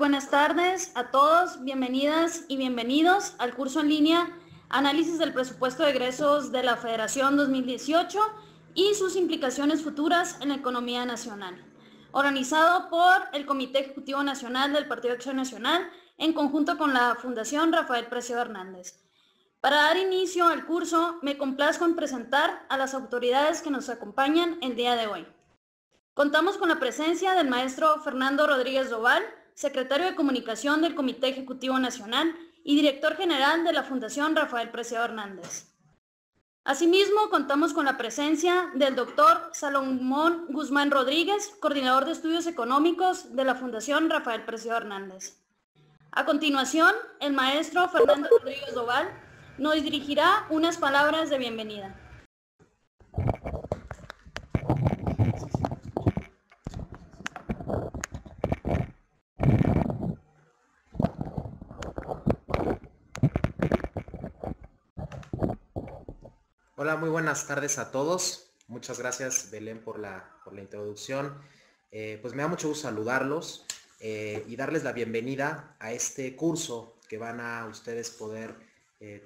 buenas tardes a todos, bienvenidas y bienvenidos al curso en línea Análisis del Presupuesto de Egresos de la Federación 2018 y sus implicaciones futuras en la economía nacional, organizado por el Comité Ejecutivo Nacional del Partido Acción Nacional en conjunto con la Fundación Rafael Preciado Hernández. Para dar inicio al curso, me complazco en presentar a las autoridades que nos acompañan el día de hoy. Contamos con la presencia del maestro Fernando Rodríguez Doval, secretario de Comunicación del Comité Ejecutivo Nacional y director general de la Fundación Rafael Preciado Hernández. Asimismo, contamos con la presencia del doctor Salomón Guzmán Rodríguez, coordinador de estudios económicos de la Fundación Rafael Preciado Hernández. A continuación, el maestro Fernando Rodríguez Doval nos dirigirá unas palabras de bienvenida. Hola, muy buenas tardes a todos. Muchas gracias, Belén, por la introducción. Pues me da mucho gusto saludarlos y darles la bienvenida a este curso que van a ustedes poder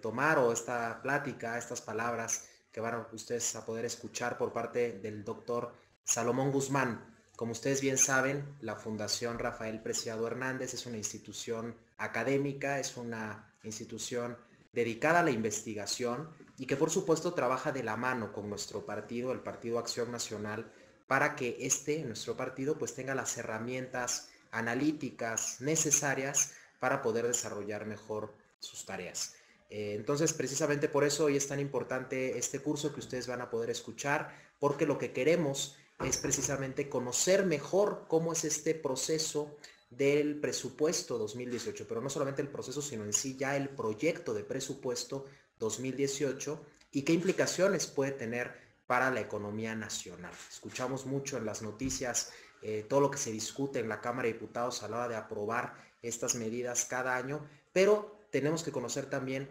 tomar, o esta plática, estas palabras que van a ustedes a poder escuchar por parte del doctor Salomón Guzmán. Como ustedes bien saben, la Fundación Rafael Preciado Hernández es una institución académica, es una institución dedicada a la investigación y que por supuesto trabaja de la mano con nuestro partido, el Partido Acción Nacional, para que nuestro partido, pues tenga las herramientas analíticas necesarias para poder desarrollar mejor sus tareas. Entonces, precisamente por eso hoy es tan importante este curso que ustedes van a poder escuchar, porque lo que queremos es precisamente conocer mejor cómo es este proceso del presupuesto 2018, pero no solamente el proceso, sino en sí ya el proyecto de presupuesto 2018 y qué implicaciones puede tener para la economía nacional. Escuchamos mucho en las noticias todo lo que se discute en la Cámara de Diputados a la hora de aprobar estas medidas cada año, pero tenemos que conocer también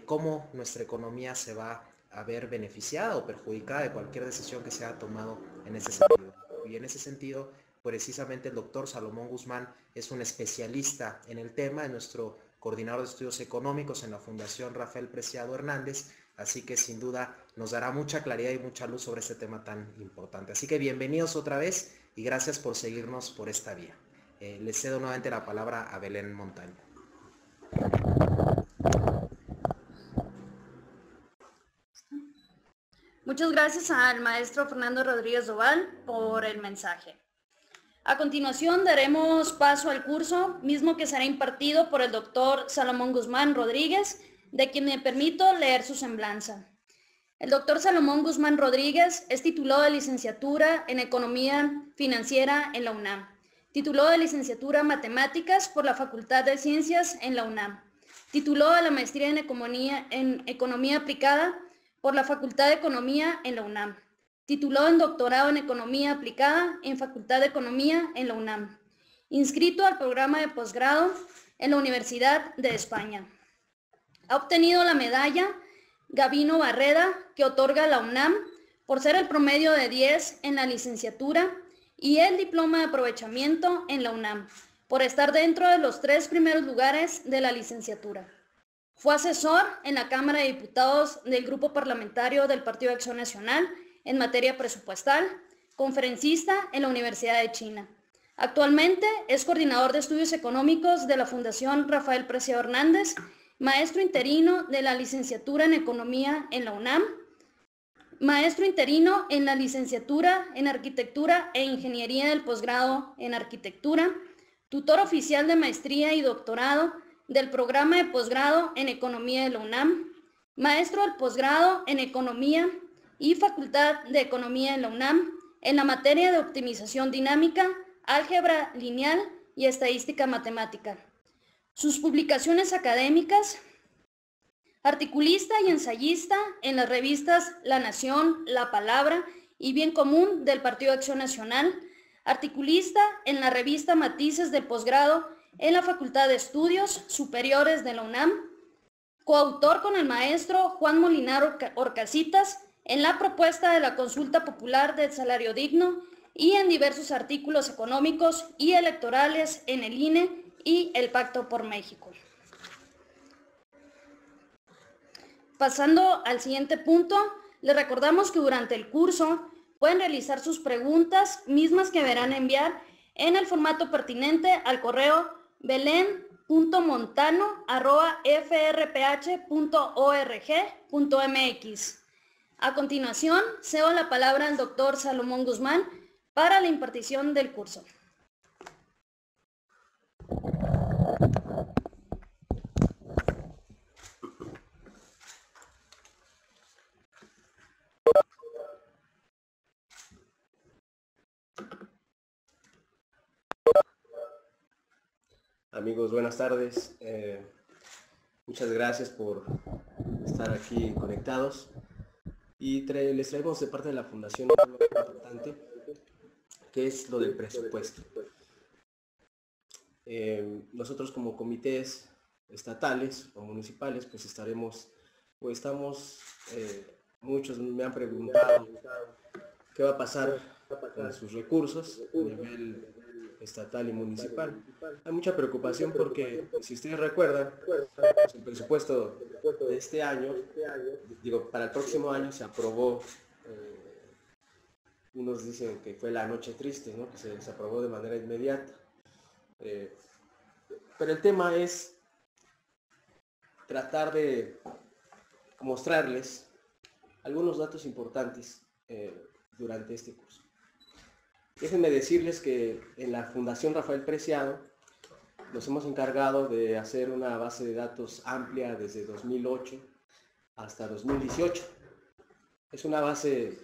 cómo nuestra economía se va a ver beneficiada o perjudicada de cualquier decisión que se haya tomado en ese sentido. Y en ese sentido, precisamente el doctor Salomón Guzmán es un especialista en el tema, es nuestro coordinador de estudios económicos en la Fundación Rafael Preciado Hernández, así que sin duda nos dará mucha claridad y mucha luz sobre este tema tan importante. Así que bienvenidos otra vez y gracias por seguirnos por esta vía. Les cedo nuevamente la palabra a Belén Montaño. Muchas gracias al maestro Fernando Rodríguez Doval por el mensaje. A continuación daremos paso al curso, mismo que será impartido por el doctor Salomón Guzmán Rodríguez, de quien me permito leer su semblanza. El doctor Salomón Guzmán Rodríguez es titulado de licenciatura en Economía Financiera en la UNAM, titulado de licenciatura en Matemáticas por la Facultad de Ciencias en la UNAM, titulado de la maestría en Economía Aplicada por la Facultad de Economía en la UNAM, titulado en doctorado en Economía Aplicada en Facultad de Economía en la UNAM, inscrito al programa de posgrado en la Universidad de España. Ha obtenido la medalla Gabino Barreda que otorga la UNAM por ser el promedio de 10 en la licenciatura y el diploma de aprovechamiento en la UNAM por estar dentro de los 3 primeros lugares de la licenciatura. Fue asesor en la Cámara de Diputados del Grupo Parlamentario del Partido de Acción Nacional en materia presupuestal, conferencista en la Universidad de China. Actualmente es coordinador de estudios económicos de la Fundación Rafael Preciado Hernández, maestro interino de la licenciatura en Economía en la UNAM, maestro interino en la licenciatura en Arquitectura e Ingeniería del posgrado en Arquitectura, tutor oficial de maestría y doctorado del programa de posgrado en Economía de la UNAM, maestro del posgrado en Economía y Facultad de Economía en la UNAM en la materia de optimización dinámica, álgebra lineal y estadística matemática. Sus publicaciones académicas: articulista y ensayista en las revistas La Nación, La Palabra y Bien Común del Partido de Acción Nacional, articulista en la revista Matices del posgrado en la Facultad de Estudios Superiores de la UNAM, coautor con el maestro Juan Molinar Orcasitas en la propuesta de la consulta popular del salario digno y en diversos artículos económicos y electorales en el INE y el Pacto por México. Pasando al siguiente punto, les recordamos que durante el curso pueden realizar sus preguntas, mismas que deberán enviar en el formato pertinente al correo belen.montano@frph.org.mx. A continuación, cedo la palabra al doctor Salomón Guzmán para la impartición del curso. Amigos, buenas tardes. Muchas gracias por estar aquí conectados. Y les traemos de parte de la Fundación algo importante, que es lo del presupuesto. Nosotros como comités estatales o municipales, pues estamos, muchos me han preguntado qué va a pasar con sus recursos a nivel estatal y municipal. Hay mucha preocupación porque, si ustedes recuerdan, pues el presupuesto de este año, para el próximo año se aprobó, unos dicen que fue la noche triste, ¿no? Que se aprobó de manera inmediata. Pero el tema es tratar de mostrarles algunos datos importantes durante este curso. Déjenme decirles que en la Fundación Rafael Preciado nos hemos encargado de hacer una base de datos amplia desde 2008 hasta 2018. Es una base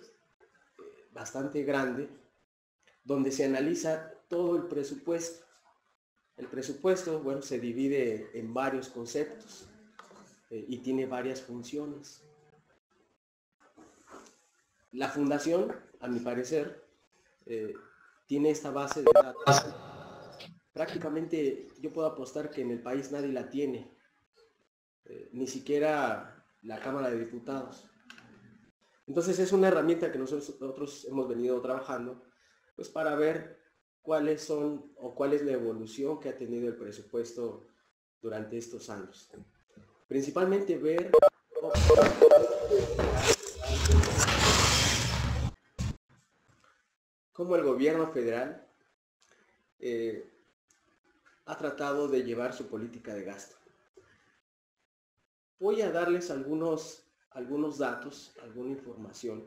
bastante grande donde se analiza todo el presupuesto. El presupuesto, bueno, se divide en varios conceptos y tiene varias funciones. La Fundación, a mi parecer, tiene esta base de datos. Prácticamente yo puedo apostar que en el país nadie la tiene, ni siquiera la Cámara de Diputados. Entonces es una herramienta que nosotros hemos venido trabajando, pues para ver cuáles son o cuál es la evolución que ha tenido el presupuesto durante estos años. Principalmente ver cómo el gobierno federal ha tratado de llevar su política de gasto. Voy a darles algunos datos, alguna información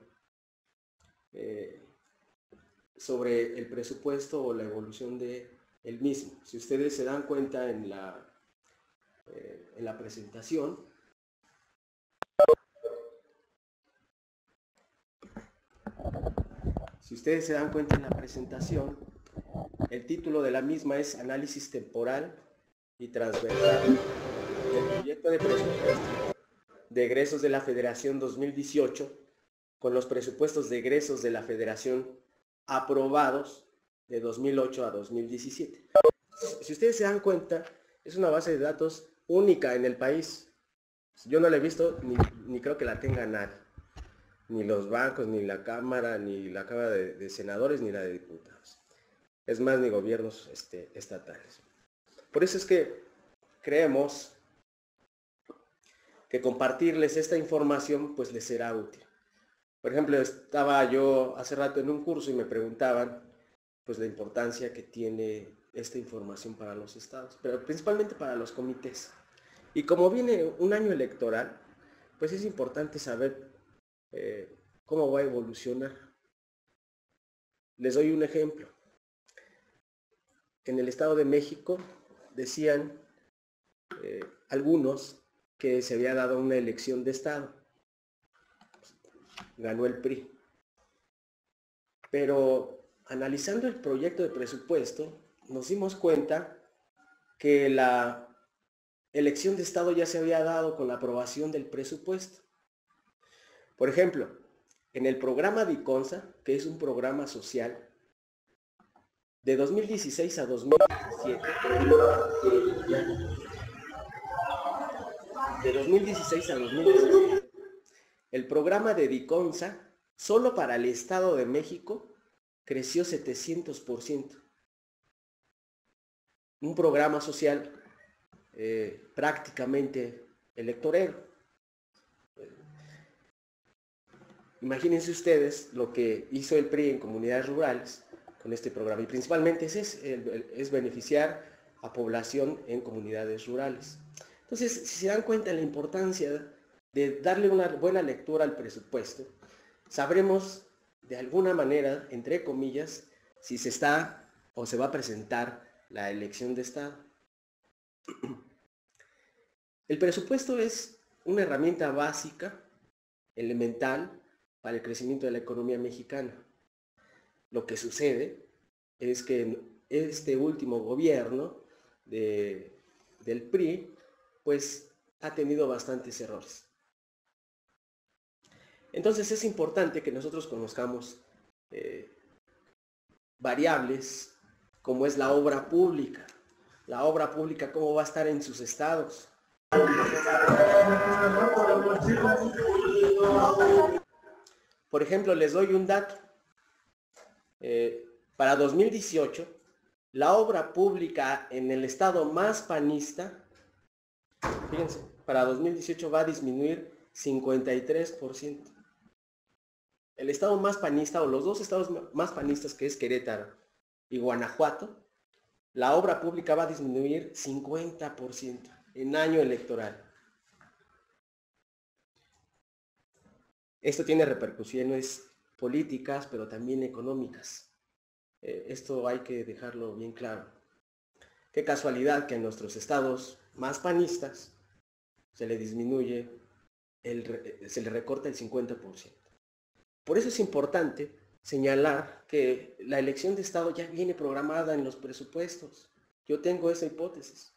sobre el presupuesto o la evolución del mismo. Si ustedes se dan cuenta en la presentación, el título de la misma es Análisis temporal y transversal del proyecto de presupuesto de egresos de la Federación 2018 con los presupuestos de egresos de la Federación aprobados de 2008 a 2017. Si ustedes se dan cuenta, es una base de datos única en el país. Yo no la he visto ni creo que la tenga nadie. Ni los bancos, ni la Cámara, ni la Cámara de Senadores, ni la de Diputados. Es más, ni gobiernos estatales. Por eso es que creemos que compartirles esta información pues les será útil. Por ejemplo, estaba yo hace rato en un curso y me preguntaban pues la importancia que tiene esta información para los estados, pero principalmente para los comités. Y como viene un año electoral, pues es importante saber cómo va a evolucionar. Les doy un ejemplo. En el Estado de México decían algunos que se había dado una elección de Estado. Ganó el PRI. Pero analizando el proyecto de presupuesto, nos dimos cuenta que la elección de Estado ya se había dado con la aprobación del presupuesto. Por ejemplo, en el programa DICONSA, que es un programa social, de 2016 a 2017, el programa de DICONSA, solo para el Estado de México, creció 700%. un programa social prácticamente electorero. Imagínense ustedes lo que hizo el PRI en comunidades rurales con este programa, y principalmente es beneficiar a población en comunidades rurales. Entonces, si se dan cuenta de la importancia de darle una buena lectura al presupuesto, sabremos de alguna manera, entre comillas, si se está o se va a presentar la elección de Estado. El presupuesto es una herramienta básica, elemental, para el crecimiento de la economía mexicana. Lo que sucede es que este último gobierno del PRI, pues ha tenido bastantes errores. Entonces es importante que nosotros conozcamos variables como es la obra pública. La obra pública, cómo va a estar en sus estados. Por ejemplo, les doy un dato. Para 2018, la obra pública en el estado más panista, fíjense, para 2018 va a disminuir 53%. El estado más panista, o los dos estados más panistas, que es Querétaro y Guanajuato, la obra pública va a disminuir 50% en año electoral. Esto tiene repercusiones políticas, pero también económicas. Esto hay que dejarlo bien claro. Qué casualidad que en nuestros estados más panistas se le disminuye, se le recorta el 50%. Por eso es importante señalar que la elección de Estado ya viene programada en los presupuestos. Yo tengo esa hipótesis.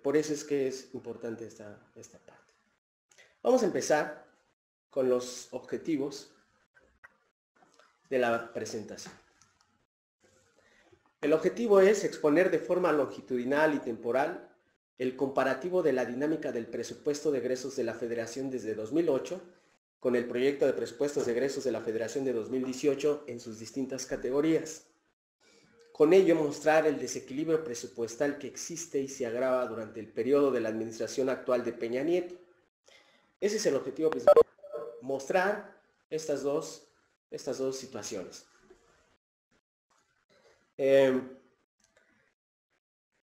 Por eso es que es importante esta parte. Vamos a empezar con los objetivos de la presentación. El objetivo es exponer de forma longitudinal y temporal el comparativo de la dinámica del presupuesto de egresos de la Federación desde 2008 con el proyecto de presupuestos de egresos de la Federación de 2018 en sus distintas categorías. Con ello mostrar el desequilibrio presupuestal que existe y se agrava durante el periodo de la administración actual de Peña Nieto. Ese es el objetivo principal, mostrar estas dos situaciones.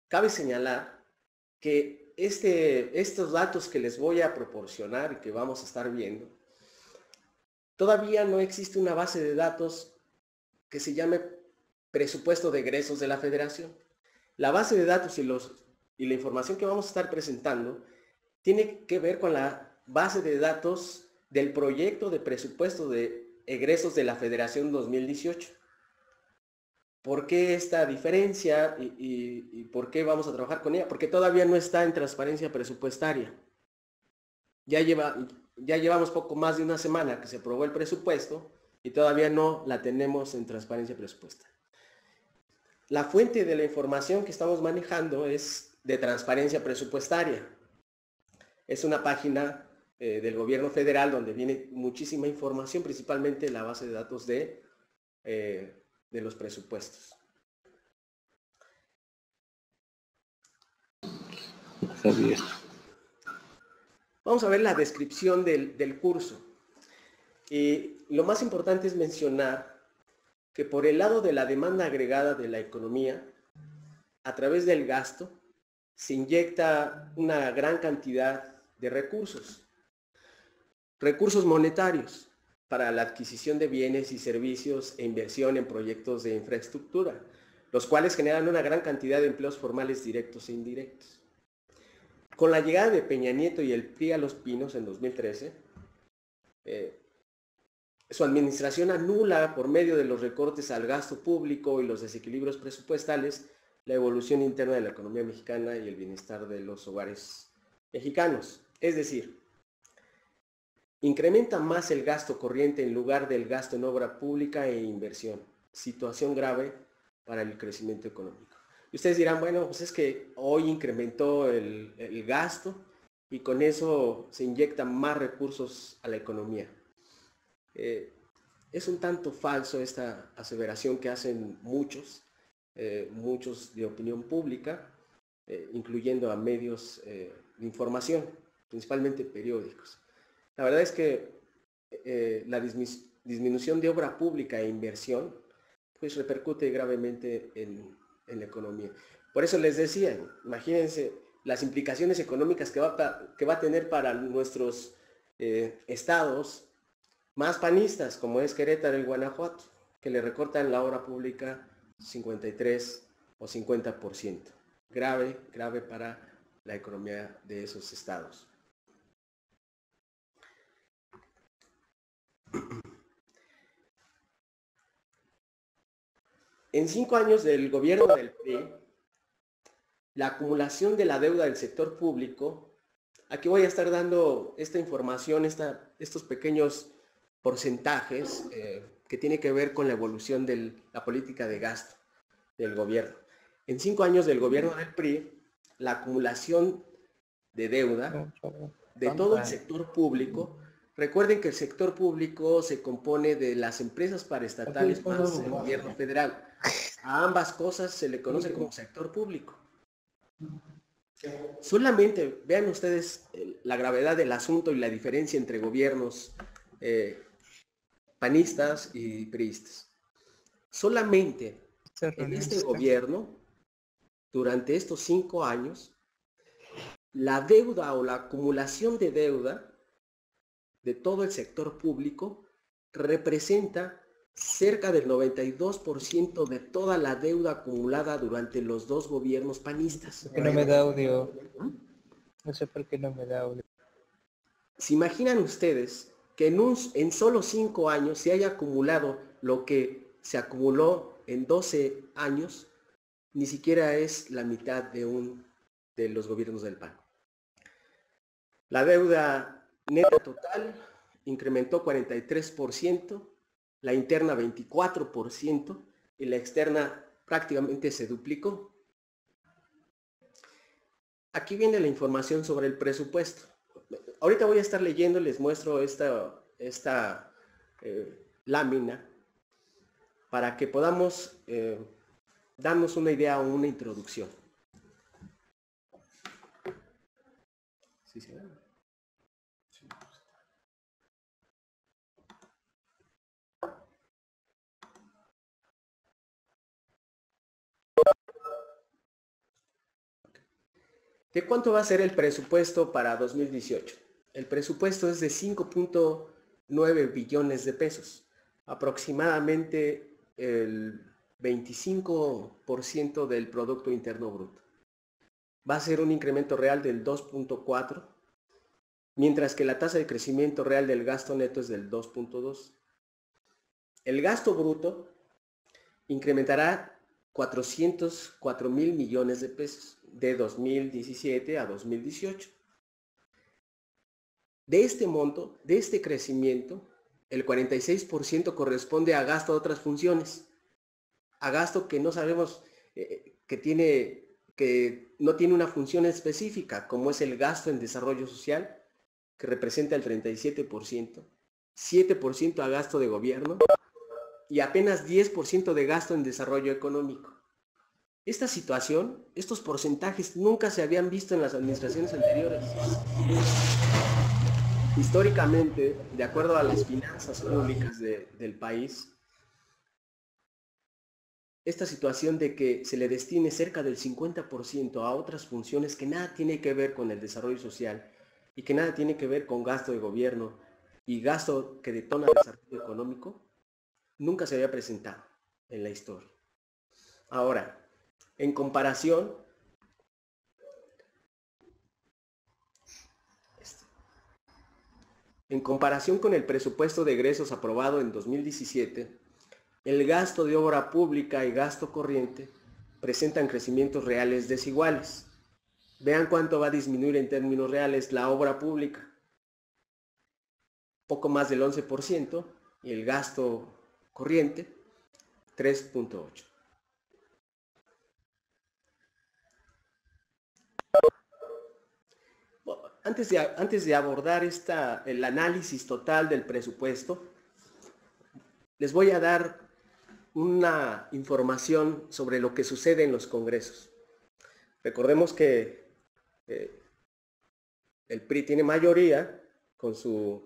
Cabe señalar que estos datos que les voy a proporcionar y que vamos a estar viendo, todavía no existe una base de datos que se llame presupuesto de egresos de la Federación. La base de datos y la información que vamos a estar presentando tiene que ver con la base de datos del proyecto de presupuesto de egresos de la Federación 2018. ¿Por qué esta diferencia y por qué vamos a trabajar con ella? Porque todavía no está en transparencia presupuestaria. Ya llevamos poco más de una semana que se aprobó el presupuesto y todavía no la tenemos en transparencia presupuestaria. La fuente de la información que estamos manejando es de transparencia presupuestaria. Es una página del gobierno federal donde viene muchísima información, principalmente la base de datos de los presupuestos. Vamos a ver la descripción del curso. Y lo más importante es mencionar que por el lado de la demanda agregada de la economía, a través del gasto, se inyecta una gran cantidad de recursos monetarios para la adquisición de bienes y servicios e inversión en proyectos de infraestructura, los cuales generan una gran cantidad de empleos formales directos e indirectos. Con la llegada de Peña Nieto y el PRI a Los Pinos en 2013, su administración anula por medio de los recortes al gasto público y los desequilibrios presupuestales la evolución interna de la economía mexicana y el bienestar de los hogares mexicanos. Es decir, incrementa más el gasto corriente en lugar del gasto en obra pública e inversión. Situación grave para el crecimiento económico. Y ustedes dirán, bueno, pues es que hoy incrementó el gasto y con eso se inyectan más recursos a la economía. Es un tanto falso esta aseveración que hacen muchos, muchos de opinión pública, incluyendo a medios de información, principalmente periódicos. La verdad es que la disminución de obra pública e inversión pues repercute gravemente en la economía. Por eso les decía, imagínense las implicaciones económicas que va a tener para nuestros estados más panistas, como es Querétaro y Guanajuato, que le recortan la obra pública 53 o 50%. Grave, grave para la economía de esos estados. En 5 años del gobierno del PRI, la acumulación de la deuda del sector público, aquí voy a estar dando esta información, estos pequeños porcentajes que tiene que ver con la evolución de la política de gasto del gobierno. En 5 años del gobierno del PRI, la acumulación de deuda de todo el sector público, recuerden que el sector público se compone de las empresas paraestatales más el gobierno federal. A ambas cosas se le conoce como sector público. Solamente vean ustedes la gravedad del asunto y la diferencia entre gobiernos panistas y priistas. Solamente en este gobierno, durante estos 5 años, la deuda o la acumulación de deuda de todo el sector público representa cerca del 92% de toda la deuda acumulada durante los 2 gobiernos panistas. ¿Por qué no me da audio? No sé por qué no me da audio. ¿Se imaginan ustedes que en solo 5 años se haya acumulado lo que se acumuló en 12 años? Ni siquiera es la mitad de los gobiernos del PAN. La deuda neta total incrementó 43%, la interna 24% y la externa prácticamente se duplicó. Aquí viene la información sobre el presupuesto. Ahorita voy a estar leyendo, les muestro esta lámina para que podamos darnos una idea o una introducción. ¿Sí se ve? ¿De cuánto va a ser el presupuesto para 2018? El presupuesto es de 5.9 billones de pesos, aproximadamente el 25% del Producto Interno Bruto. Va a ser un incremento real del 2.4, mientras que la tasa de crecimiento real del gasto neto es del 2.2. El gasto bruto incrementará 404,000 millones de pesos de 2017 a 2018. De este monto, de este crecimiento, el 46% corresponde a gasto de otras funciones, a gasto que no sabemos que no tiene una función específica, como es el gasto en desarrollo social, que representa el 37%, 7% a gasto de gobierno y apenas 10% de gasto en desarrollo económico. Esta situación, estos porcentajes nunca se habían visto en las administraciones anteriores. Históricamente, de acuerdo a las finanzas públicas del país, esta situación de que se le destine cerca del 50% a otras funciones que nada tiene que ver con el desarrollo social y que nada tiene que ver con gasto de gobierno y gasto que detona el desarrollo económico, nunca se había presentado en la historia. Ahora, en comparación, con el presupuesto de egresos aprobado en 2017, el gasto de obra pública y gasto corriente presentan crecimientos reales desiguales. Vean cuánto va a disminuir en términos reales la obra pública. Poco más del 11% y el gasto corriente 3.8%. Antes de abordar el análisis total del presupuesto, les voy a dar una información sobre lo que sucede en los congresos. Recordemos que el PRI tiene mayoría con sus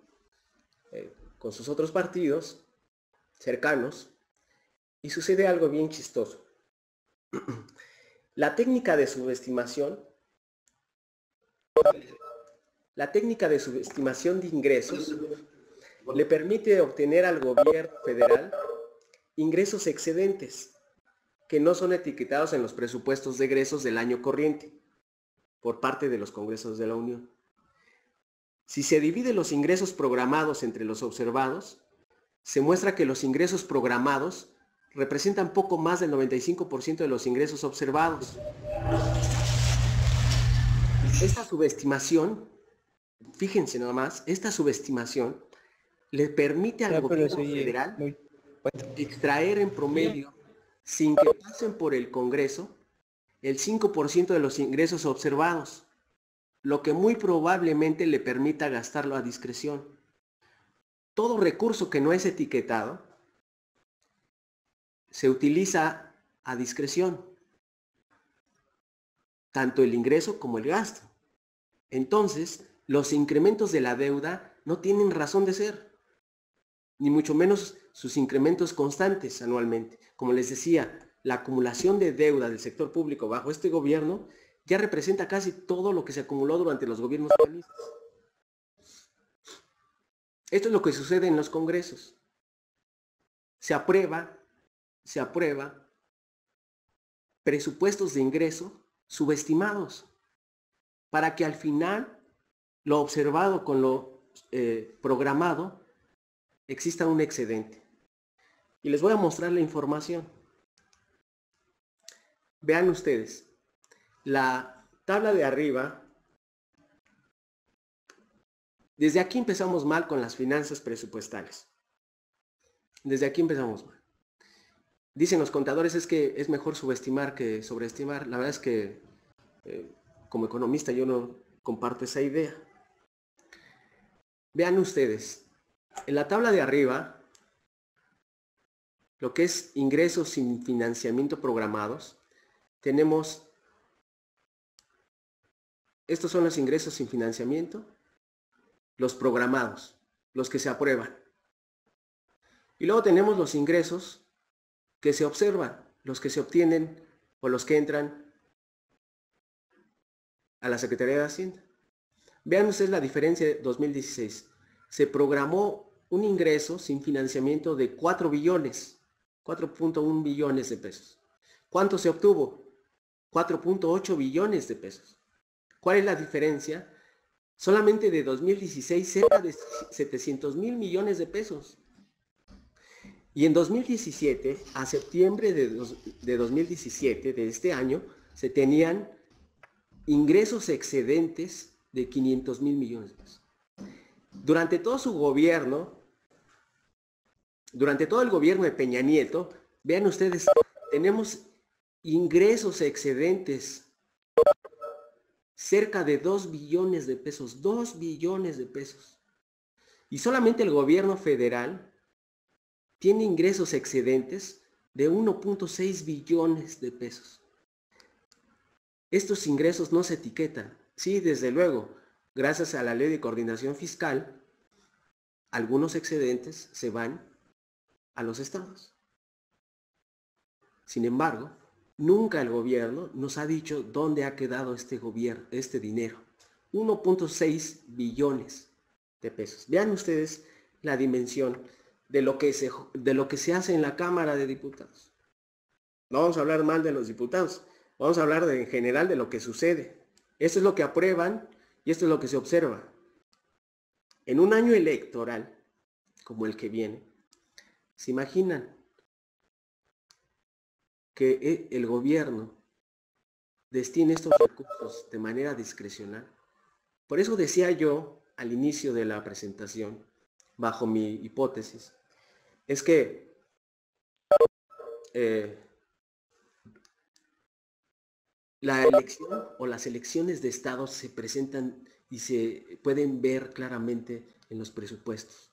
otros partidos cercanos y sucede algo bien chistoso. La técnica de subestimación de ingresos le permite obtener al gobierno federal ingresos excedentes que no son etiquetados en los presupuestos de egresos del año corriente por parte de los congresos de la Unión. Si se divide los ingresos programados entre los observados, se muestra que los ingresos programados representan poco más del 95% de los ingresos observados. Esta subestimación, fíjense nada más, esta subestimación le permite al gobierno federal extraer en promedio, sin que pasen por el Congreso, el 5% de los ingresos observados, lo que muy probablemente le permita gastarlo a discreción. Todo recurso que no es etiquetado se utiliza a discreción, tanto el ingreso como el gasto. Entonces, los incrementos de la deuda no tienen razón de ser, ni mucho menos sus incrementos constantes anualmente. Como les decía, la acumulación de deuda del sector público bajo este gobierno ya representa casi todo lo que se acumuló durante los gobiernos panistas. Esto es lo que sucede en los congresos. Se aprueba presupuestos de ingreso subestimados para que al final lo observado con lo programado exista un excedente. Y les voy a mostrar la información. Vean ustedes, la tabla de arriba, desde aquí empezamos mal con las finanzas presupuestales. Desde aquí empezamos mal. Dicen los contadores es que es mejor subestimar que sobreestimar. La verdad es que como economista yo no comparto esa idea. Vean ustedes, en la tabla de arriba, lo que es ingresos sin financiamiento programados, tenemos, estos son los ingresos sin financiamiento, los programados, los que se aprueban. Y luego tenemos los ingresos que se observan, los que se obtienen o los que entran a la Secretaría de Hacienda. Vean ustedes la diferencia de 2016. Se programó un ingreso sin financiamiento de 4 billones, 4.1 billones de pesos. ¿Cuánto se obtuvo? 4.8 billones de pesos. ¿Cuál es la diferencia? Solamente de 2016 cerca de 700,000 millones de pesos. Y en 2017, a septiembre de 2017, de este año, se tenían ingresos excedentes de 500,000 millones de pesos. Durante todo su gobierno, durante todo el gobierno de Peña Nieto, vean ustedes, tenemos ingresos excedentes cerca de 2 billones de pesos, 2 billones de pesos. Y solamente el gobierno federal tiene ingresos excedentes de 1.6 billones de pesos. Estos ingresos no se etiquetan. Sí, desde luego, gracias a la Ley de Coordinación Fiscal, algunos excedentes se van a los estados. Sin embargo, nunca el gobierno nos ha dicho dónde ha quedado este dinero. 1.6 billones de pesos. Vean ustedes la dimensión de lo que se hace en la Cámara de Diputados. No vamos a hablar mal de los diputados, vamos a hablar en general de lo que sucede. Esto es lo que aprueban y esto es lo que se observa. En un año electoral, como el que viene, ¿se imaginan que el gobierno destine estos recursos de manera discrecional? Por eso decía yo al inicio de la presentación, bajo mi hipótesis, es que la elección o las elecciones de estados se presentan y se pueden ver claramente en los presupuestos.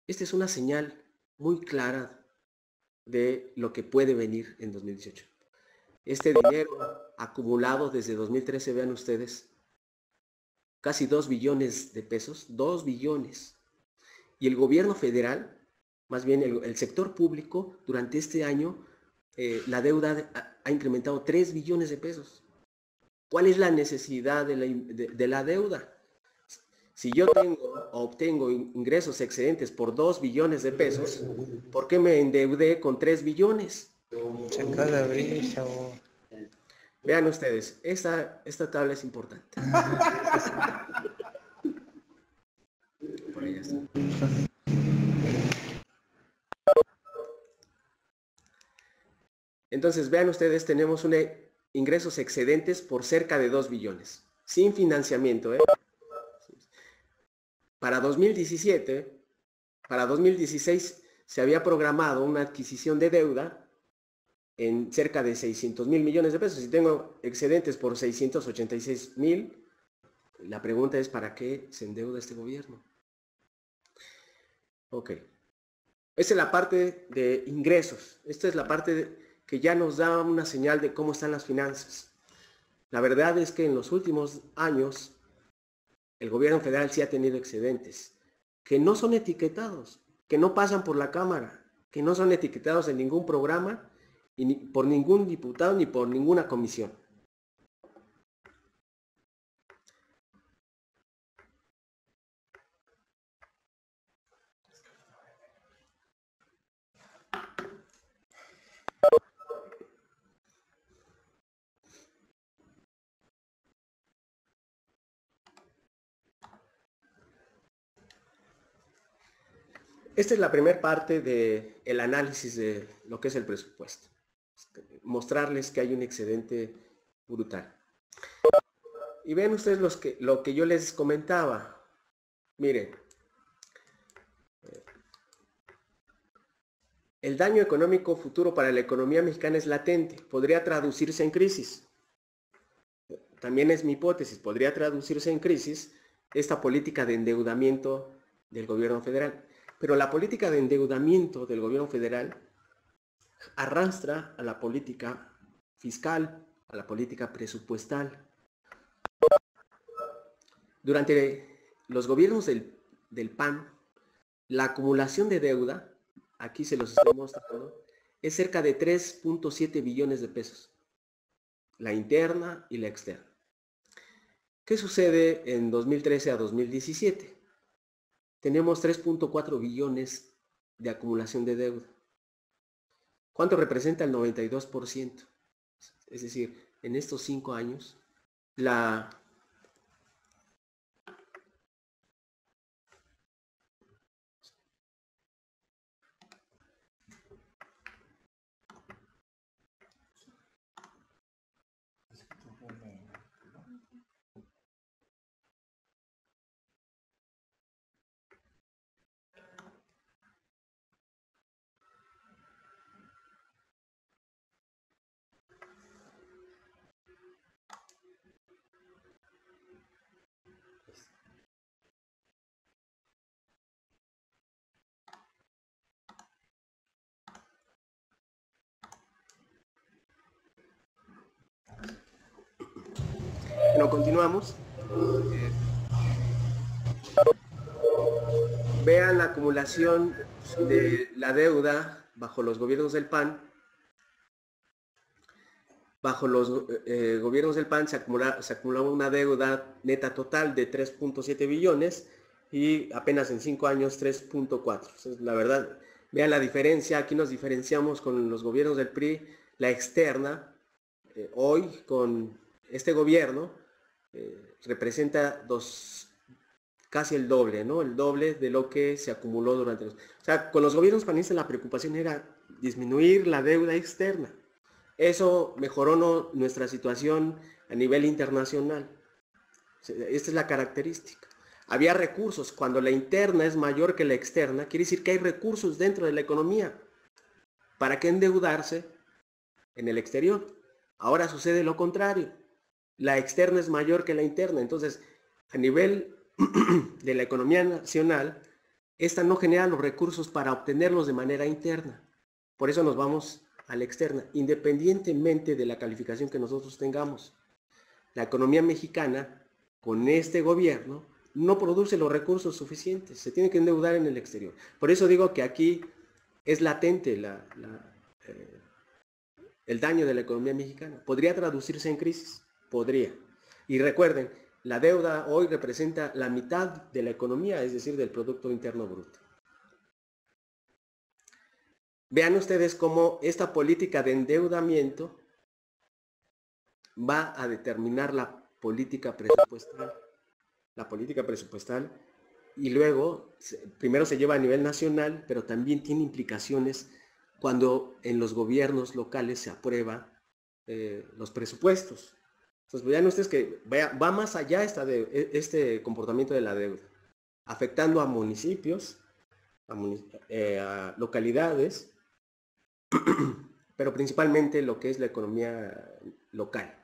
Esta es una señal muy clara de lo que puede venir en 2018. Este dinero acumulado desde 2013, vean ustedes, casi 2 billones de pesos, 2 billones. Y el gobierno federal, más bien el sector público, durante este año, la deuda ha incrementado 3 billones de pesos. ¿Cuál es la necesidad de la deuda? Si yo obtengo ingresos excedentes por 2 billones de pesos, ¿por qué me endeudé con 3 billones? Saca la brisa, Vean ustedes, esta tabla es importante. Por ahí está. Entonces, vean ustedes, tenemos ingresos excedentes por cerca de 2 billones, sin financiamiento. Para 2017, para 2016 se había programado una adquisición de deuda en cerca de 600,000 millones de pesos. Si tengo excedentes por 686,000, la pregunta es, ¿para qué se endeuda este gobierno? Ok. Esta es la parte de ingresos. Esta es la parte que ya nos da una señal de cómo están las finanzas. La verdad es que en los últimos años el gobierno federal sí ha tenido excedentes que no son etiquetados, que no pasan por la Cámara, que no son etiquetados en ningún programa y ni por ningún diputado ni por ninguna comisión. Esta es la primera parte del análisis de lo que es el presupuesto. Mostrarles que hay un excedente brutal. Y ven ustedes lo que yo les comentaba. Miren. El daño económico futuro para la economía mexicana es latente. Podría traducirse en crisis. También es mi hipótesis. Podría traducirse en crisis esta política de endeudamiento del gobierno federal. Pero la política de endeudamiento del gobierno federal arrastra a la política fiscal, a la política presupuestal. Durante los gobiernos del PAN, la acumulación de deuda, aquí se los estoy mostrando, es cerca de 3.7 billones de pesos. La interna y la externa. ¿Qué sucede en 2013 a 2017? Tenemos 3.4 billones de acumulación de deuda. ¿Cuánto representa el 92%? Es decir, en estos 5 años, la Bueno, continuamos. Vean la acumulación de la deuda bajo los gobiernos del PAN. Bajo los gobiernos del PAN se acumulaba una deuda neta total de 3.7 billones y apenas en 5 años 3.4. La verdad, vean la diferencia. Aquí nos diferenciamos con los gobiernos del PRI, la externa. Hoy con este gobierno representa casi el doble, ¿no? El doble de lo que se acumuló durante los... O sea, con los gobiernos panistas la preocupación era disminuir la deuda externa. Eso mejoró nuestra situación a nivel internacional. Esta es la característica. Había recursos. Cuando la interna es mayor que la externa, quiere decir que hay recursos dentro de la economía. ¿Para qué endeudarse en el exterior? Ahora sucede lo contrario. La externa es mayor que la interna. Entonces, a nivel de la economía nacional, esta no genera los recursos para obtenerlos de manera interna. Por eso nos vamos a la externa, independientemente de la calificación que nosotros tengamos. La economía mexicana, con este gobierno, no produce los recursos suficientes, se tiene que endeudar en el exterior. Por eso digo que aquí es latente el daño de la economía mexicana. ¿Podría traducirse en crisis? Podría. Y recuerden, la deuda hoy representa la mitad de la economía, es decir, del Producto Interno Bruto. Vean ustedes cómo esta política de endeudamiento va a determinar la política presupuestal. La política presupuestal, y luego, primero se lleva a nivel nacional, pero también tiene implicaciones cuando en los gobiernos locales se aprueba los presupuestos. Entonces vean ustedes que va más allá este comportamiento de la deuda, afectando a municipios, a localidades, pero principalmente lo que es la economía local.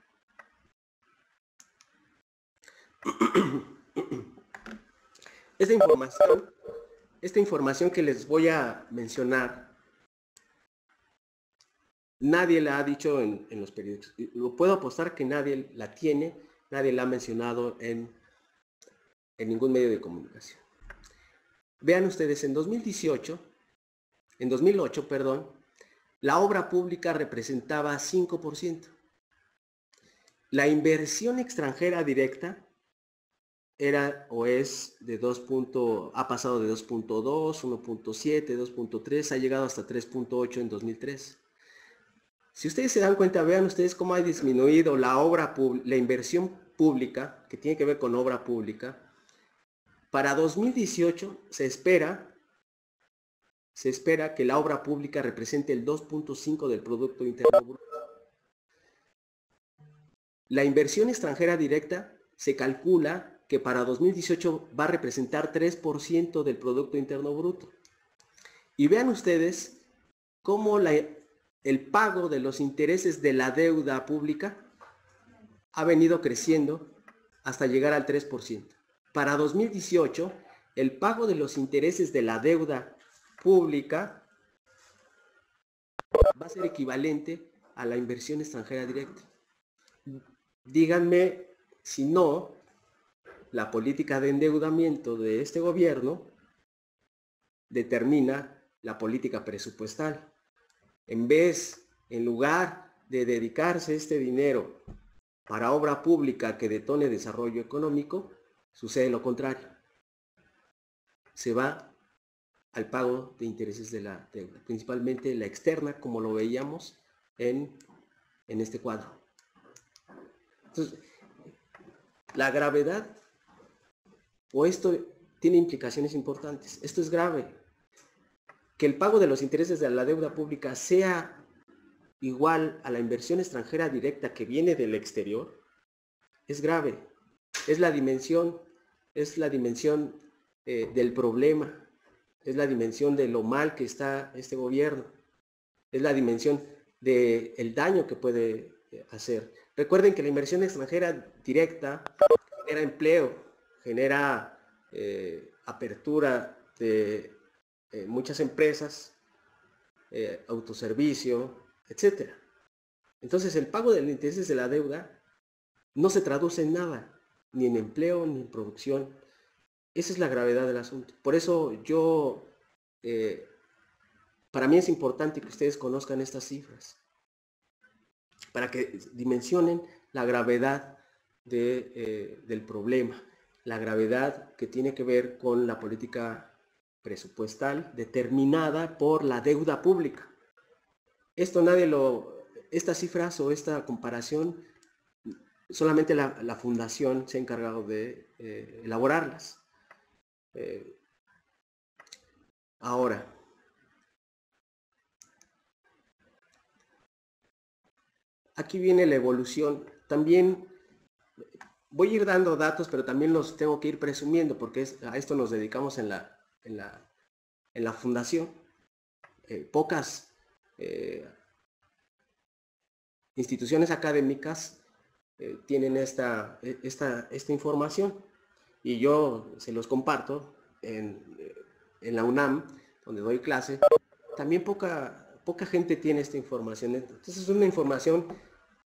Esta información que les voy a mencionar, nadie la ha dicho en los periódicos. Lo puedo apostar que nadie la tiene, nadie la ha mencionado en ningún medio de comunicación. Vean ustedes, en 2008, la obra pública representaba 5%. La inversión extranjera directa era o es de ha pasado de 2.2, 1.7, 2.3, ha llegado hasta 3.8 en 2003. Si ustedes se dan cuenta, vean ustedes cómo ha disminuido la inversión pública, que tiene que ver con obra pública. Para 2018 se espera que la obra pública represente el 2.5 del Producto Interno Bruto. La inversión extranjera directa se calcula que para 2018 va a representar 3% del Producto Interno Bruto. Y vean ustedes cómo el pago de los intereses de la deuda pública ha venido creciendo hasta llegar al 3%. Para 2018, el pago de los intereses de la deuda pública va a ser equivalente a la inversión extranjera directa. Díganme si no, la política de endeudamiento de este gobierno determina la política presupuestal. En lugar de dedicarse este dinero para obra pública que detone desarrollo económico, sucede lo contrario. Se va al pago de intereses de la deuda, principalmente la externa, como lo veíamos en este cuadro. Entonces, la gravedad, o esto tiene implicaciones importantes. Esto es grave. Que el pago de los intereses de la deuda pública sea igual a la inversión extranjera directa que viene del exterior, es grave. Es la dimensión del problema, es la dimensión de lo mal que está este gobierno, es la dimensión del daño que puede hacer. Recuerden que la inversión extranjera directa genera empleo, genera apertura de muchas empresas, autoservicio, etc. Entonces el pago de los intereses de la deuda no se traduce en nada, ni en empleo, ni en producción. Esa es la gravedad del asunto. Por eso para mí es importante que ustedes conozcan estas cifras, para que dimensionen la gravedad del problema, la gravedad que tiene que ver con la política presupuestal determinada por la deuda pública. Estas cifras o esta comparación, solamente la fundación se ha encargado de elaborarlas. Ahora, aquí viene la evolución. También voy a ir dando datos, pero también los tengo que ir presumiendo, porque a esto nos dedicamos en la fundación. Pocas instituciones académicas tienen esta información, y yo se los comparto en la UNAM, donde doy clase. También pocas poca gente tiene esta información. Entonces es una información,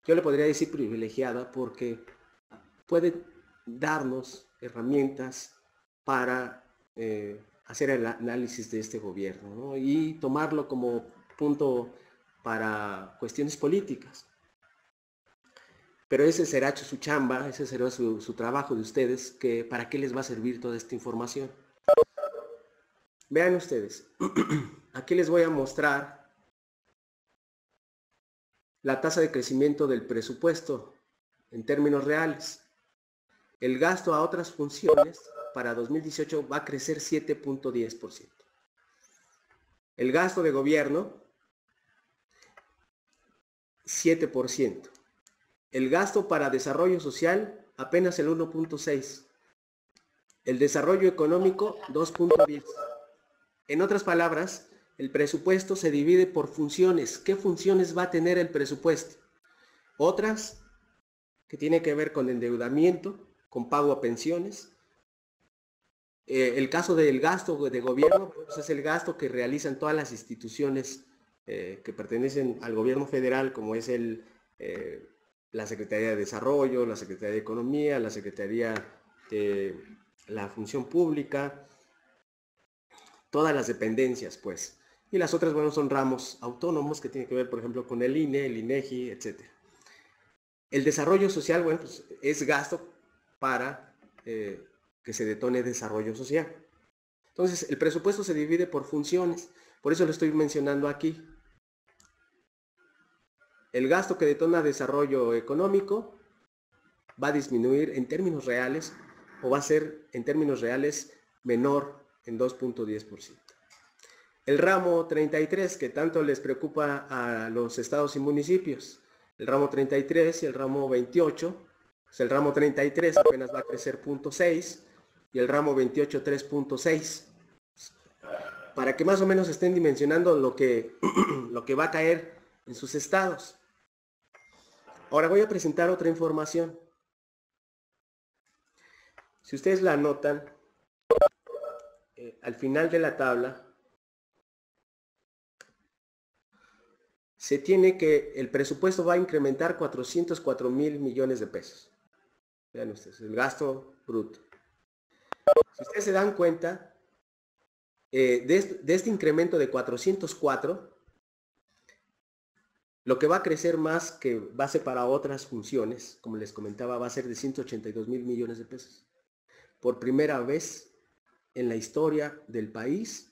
yo le podría decir privilegiada, porque puede darnos herramientas para hacer el análisis de este gobierno, ¿no? Y tomarlo como punto para cuestiones políticas. Pero ese será su chamba, ese será su trabajo de ustedes, que para qué les va a servir toda esta información. Vean ustedes, aquí les voy a mostrar la tasa de crecimiento del presupuesto en términos reales. El gasto a otras funciones para 2018 va a crecer 7.10%. El gasto de gobierno, 7%. El gasto para desarrollo social, apenas el 1.6%. El desarrollo económico, 2.10%. En otras palabras, el presupuesto se divide por funciones. ¿Qué funciones va a tener el presupuesto? Otras que tienen que ver con endeudamiento, con pago a pensiones. El caso del gasto de gobierno, pues es el gasto que realizan todas las instituciones que pertenecen al gobierno federal, como es la Secretaría de Desarrollo, la Secretaría de Economía, la Secretaría de la Función Pública, todas las dependencias, pues. Y las otras, bueno, son ramos autónomos que tienen que ver, por ejemplo, con el INE, el INEGI, etc. El desarrollo social, bueno, pues es gasto para que se detone desarrollo social. Entonces, el presupuesto se divide por funciones. Por eso lo estoy mencionando aquí. El gasto que detona desarrollo económico va a disminuir en términos reales, o va a ser en términos reales menor en 2.10%. El ramo 33, que tanto les preocupa a los estados y municipios, el ramo 33 y el ramo 28, pues el ramo 33 apenas va a crecer 0.6 y el ramo 28 3.6. Para que más o menos estén dimensionando lo que va a caer en sus estados. Ahora voy a presentar otra información. Si ustedes la anotan, al final de la tabla se tiene que el presupuesto va a incrementar 404,000 millones de pesos. Vean ustedes, el gasto bruto. Si ustedes se dan cuenta, de este incremento de 404, lo que va a crecer más, que base para otras funciones, como les comentaba, va a ser de 182,000 millones de pesos. Por primera vez en la historia del país,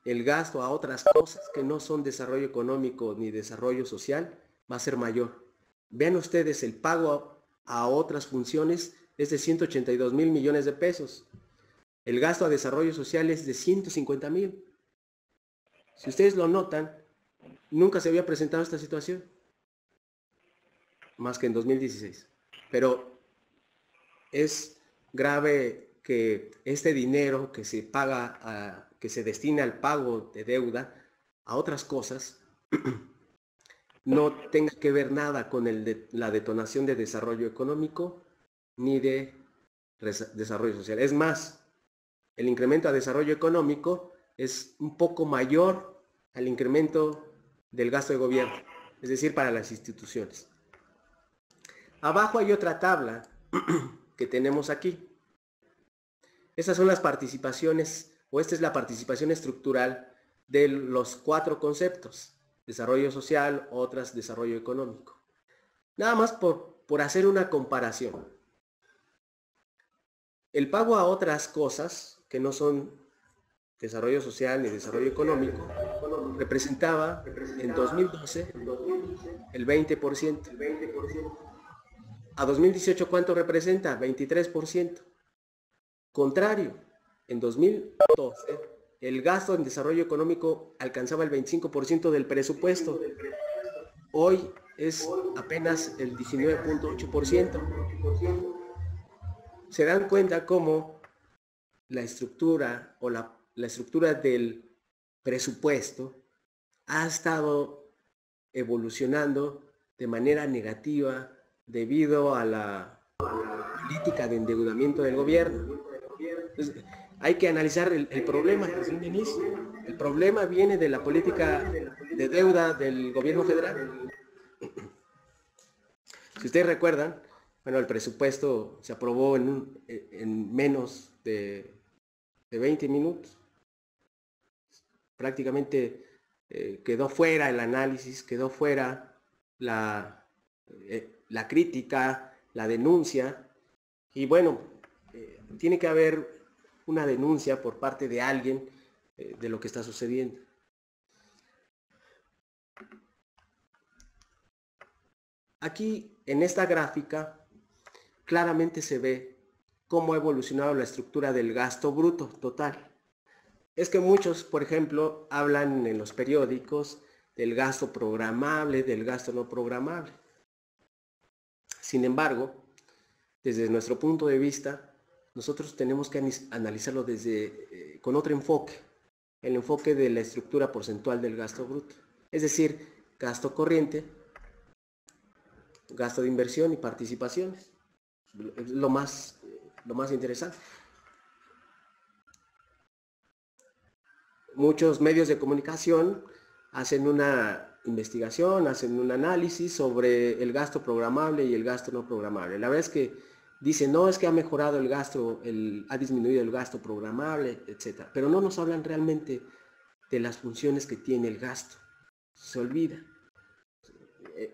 el gasto a otras cosas que no son desarrollo económico ni desarrollo social va a ser mayor. Vean ustedes, el pago a otras funciones es de 182,000 millones de pesos. El gasto a desarrollo social es de 150,000. Si ustedes lo notan, nunca se había presentado esta situación, más que en 2016. Pero es grave que este dinero que se paga, que se destina al pago de deuda a otras cosas, no tenga que ver nada con la detonación de desarrollo económico ni de desarrollo social. Es más, el incremento a desarrollo económico es un poco mayor al incremento del gasto de gobierno, es decir, para las instituciones. Abajo hay otra tabla que tenemos aquí. Estas son las participaciones, o esta es la participación estructural de los 4 conceptos: desarrollo social, otras, desarrollo económico. Nada más por hacer una comparación. El pago a otras cosas que no son desarrollo social ni desarrollo económico representaba en 2012 el 20%. A 2018, ¿cuánto representa? 23%. Contrario, en 2012 el gasto en desarrollo económico alcanzaba el 25% del presupuesto. Hoy es apenas el 19.8%. Se dan cuenta cómo la estructura o la estructura del presupuesto ha estado evolucionando de manera negativa debido a la política de endeudamiento del gobierno. Entonces, hay que analizar el problema desde un inicio. El problema viene de la política de deuda del gobierno federal. Si ustedes recuerdan, bueno, el presupuesto se aprobó en menos de 20 minutos. Prácticamente quedó fuera el análisis, quedó fuera la crítica, la denuncia. Y bueno, tiene que haber una denuncia por parte de alguien de lo que está sucediendo. Aquí, en esta gráfica, claramente se ve cómo ha evolucionado la estructura del gasto bruto total. Es que muchos, por ejemplo, hablan en los periódicos del gasto programable, del gasto no programable. Sin embargo, desde nuestro punto de vista, nosotros tenemos que analizarlo con otro enfoque, el enfoque de la estructura porcentual del gasto bruto. Es decir, gasto corriente, gasto de inversión y participaciones. Es lo más interesante. Muchos medios de comunicación hacen una investigación, hacen un análisis sobre el gasto programable y el gasto no programable. La verdad es que dicen, no, es que ha mejorado el gasto, ha disminuido el gasto programable, etc. Pero no nos hablan realmente de las funciones que tiene el gasto. Se olvida.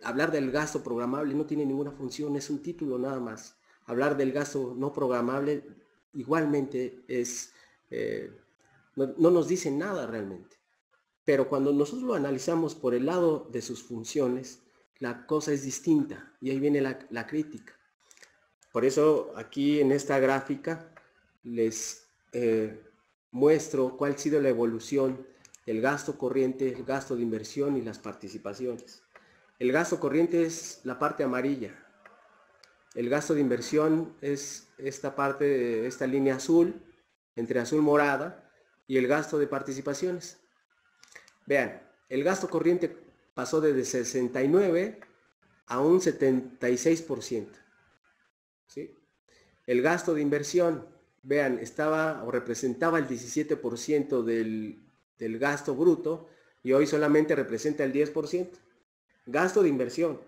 Hablar del gasto programable no tiene ninguna función, es un título nada más. Hablar del gasto no programable igualmente no nos dice nada realmente. Pero cuando nosotros lo analizamos por el lado de sus funciones, la cosa es distinta y ahí viene la crítica. Por eso aquí en esta gráfica les muestro cuál ha sido la evolución del gasto corriente, el gasto de inversión y las participaciones. El gasto corriente es la parte amarilla. El gasto de inversión es esta parte, esta línea azul, entre azul morada, y el gasto de participaciones. Vean, el gasto corriente pasó de 69 a un 76%. ¿Sí? El gasto de inversión, vean, estaba o representaba el 17% del gasto bruto y hoy solamente representa el 10%. Gasto de inversión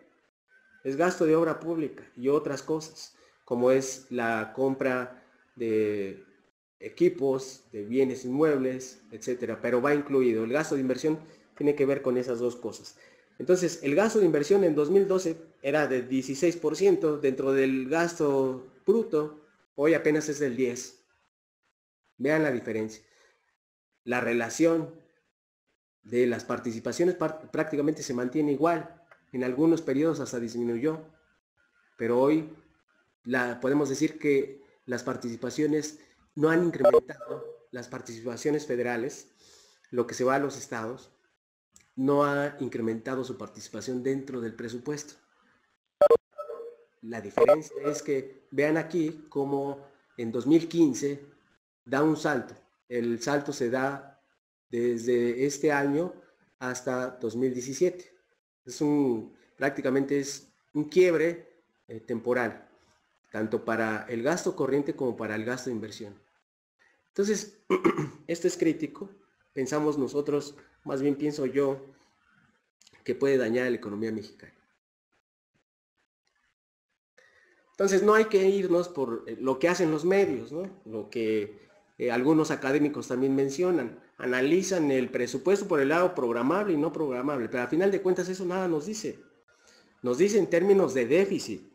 es gasto de obra pública y otras cosas, como es la compra de equipos, de bienes inmuebles, etcétera, pero va incluido. El gasto de inversión tiene que ver con esas dos cosas. Entonces, el gasto de inversión en 2012 era de 16% dentro del gasto bruto, hoy apenas es del 10%. Vean la diferencia. La relación de las participaciones prácticamente se mantiene igual. En algunos periodos hasta disminuyó, pero hoy podemos decir que las participaciones no han incrementado, las participaciones federales, lo que se va a los estados, no ha incrementado su participación dentro del presupuesto. La diferencia es que vean aquí cómo en 2015 da un salto. El salto se da desde este año hasta 2017. Prácticamente es un quiebre temporal, tanto para el gasto corriente como para el gasto de inversión. Entonces, esto es crítico. Pensamos nosotros, más bien pienso yo, que puede dañar la economía mexicana. Entonces, no hay que irnos por lo que hacen los medios, ¿no? Lo que algunos académicos también mencionan. Analizan el presupuesto por el lado programable y no programable, pero al final de cuentas eso nada nos dice. Nos dice en términos de déficit,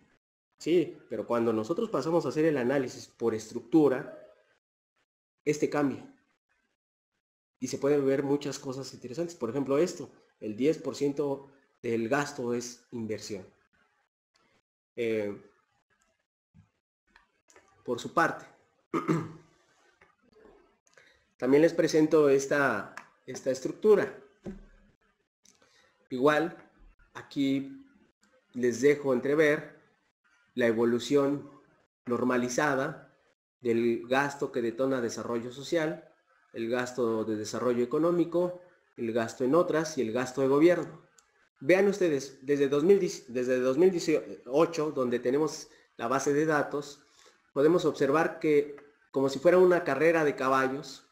sí, pero cuando nosotros pasamos a hacer el análisis por estructura, cambia. Y se pueden ver muchas cosas interesantes. Por ejemplo, esto, el 10% del gasto es inversión. Por su parte, también les presento esta estructura. Igual, aquí les dejo entrever la evolución normalizada del gasto que detona desarrollo social, el gasto de desarrollo económico, el gasto en otras y el gasto de gobierno. Vean ustedes, desde 2018, donde tenemos la base de datos, podemos observar que, como si fuera una carrera de caballos,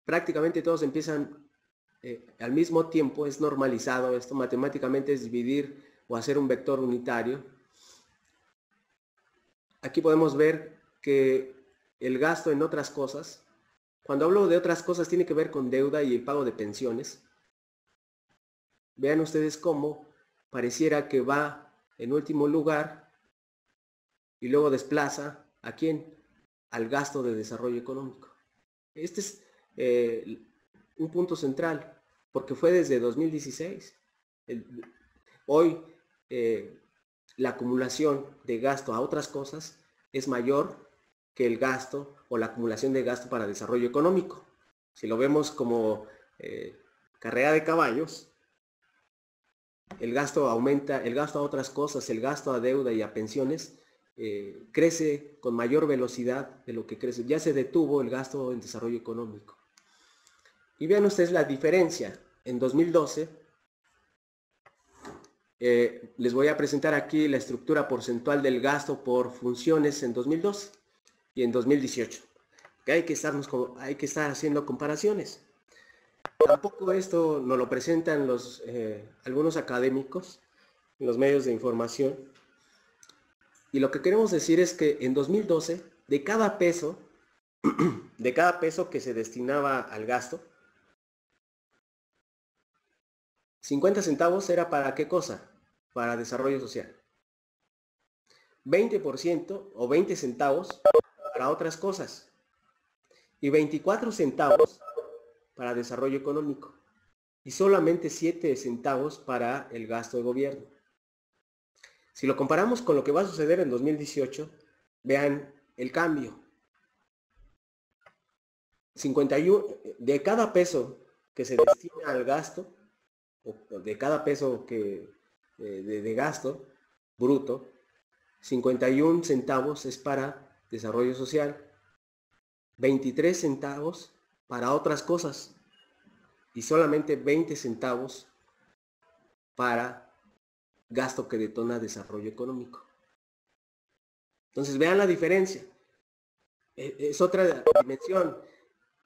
prácticamente todos empiezan al mismo tiempo es normalizado. Esto matemáticamente es dividir o hacer un vector unitario. Aquí podemos ver que el gasto en otras cosas, cuando hablo de otras cosas, tiene que ver con deuda y el pago de pensiones. Vean ustedes cómo pareciera que va en último lugar y luego desplaza ¿a quién? Al gasto de desarrollo económico. Este es un punto central, porque fue desde 2016. Hoy la acumulación de gasto a otras cosas es mayor que el gasto o la acumulación de gasto para desarrollo económico. Si lo vemos como carrera de caballos, el gasto aumenta, el gasto a otras cosas, el gasto a deuda y a pensiones crece con mayor velocidad de lo que crece. Ya se detuvo el gasto en desarrollo económico. Y vean ustedes la diferencia. En 2012, les voy a presentar aquí la estructura porcentual del gasto por funciones en 2012 y en 2018. Que hay que estar haciendo comparaciones. Tampoco esto nos lo presentan algunos académicos en los medios de información. Y lo que queremos decir es que en 2012, de cada peso que se destinaba al gasto, 50 centavos era ¿para qué cosa? Para desarrollo social. 20% o 20 centavos para otras cosas. Y 24 centavos para desarrollo económico. Y solamente 7 centavos para el gasto de gobierno. Si lo comparamos con lo que va a suceder en 2018, vean el cambio. 51, de cada peso que se destina al gasto, o de cada peso de gasto bruto, 51 centavos es para desarrollo social, 23 centavos para otras cosas y solamente 20 centavos para gasto que detona desarrollo económico. Entonces vean la diferencia. Es otra dimensión.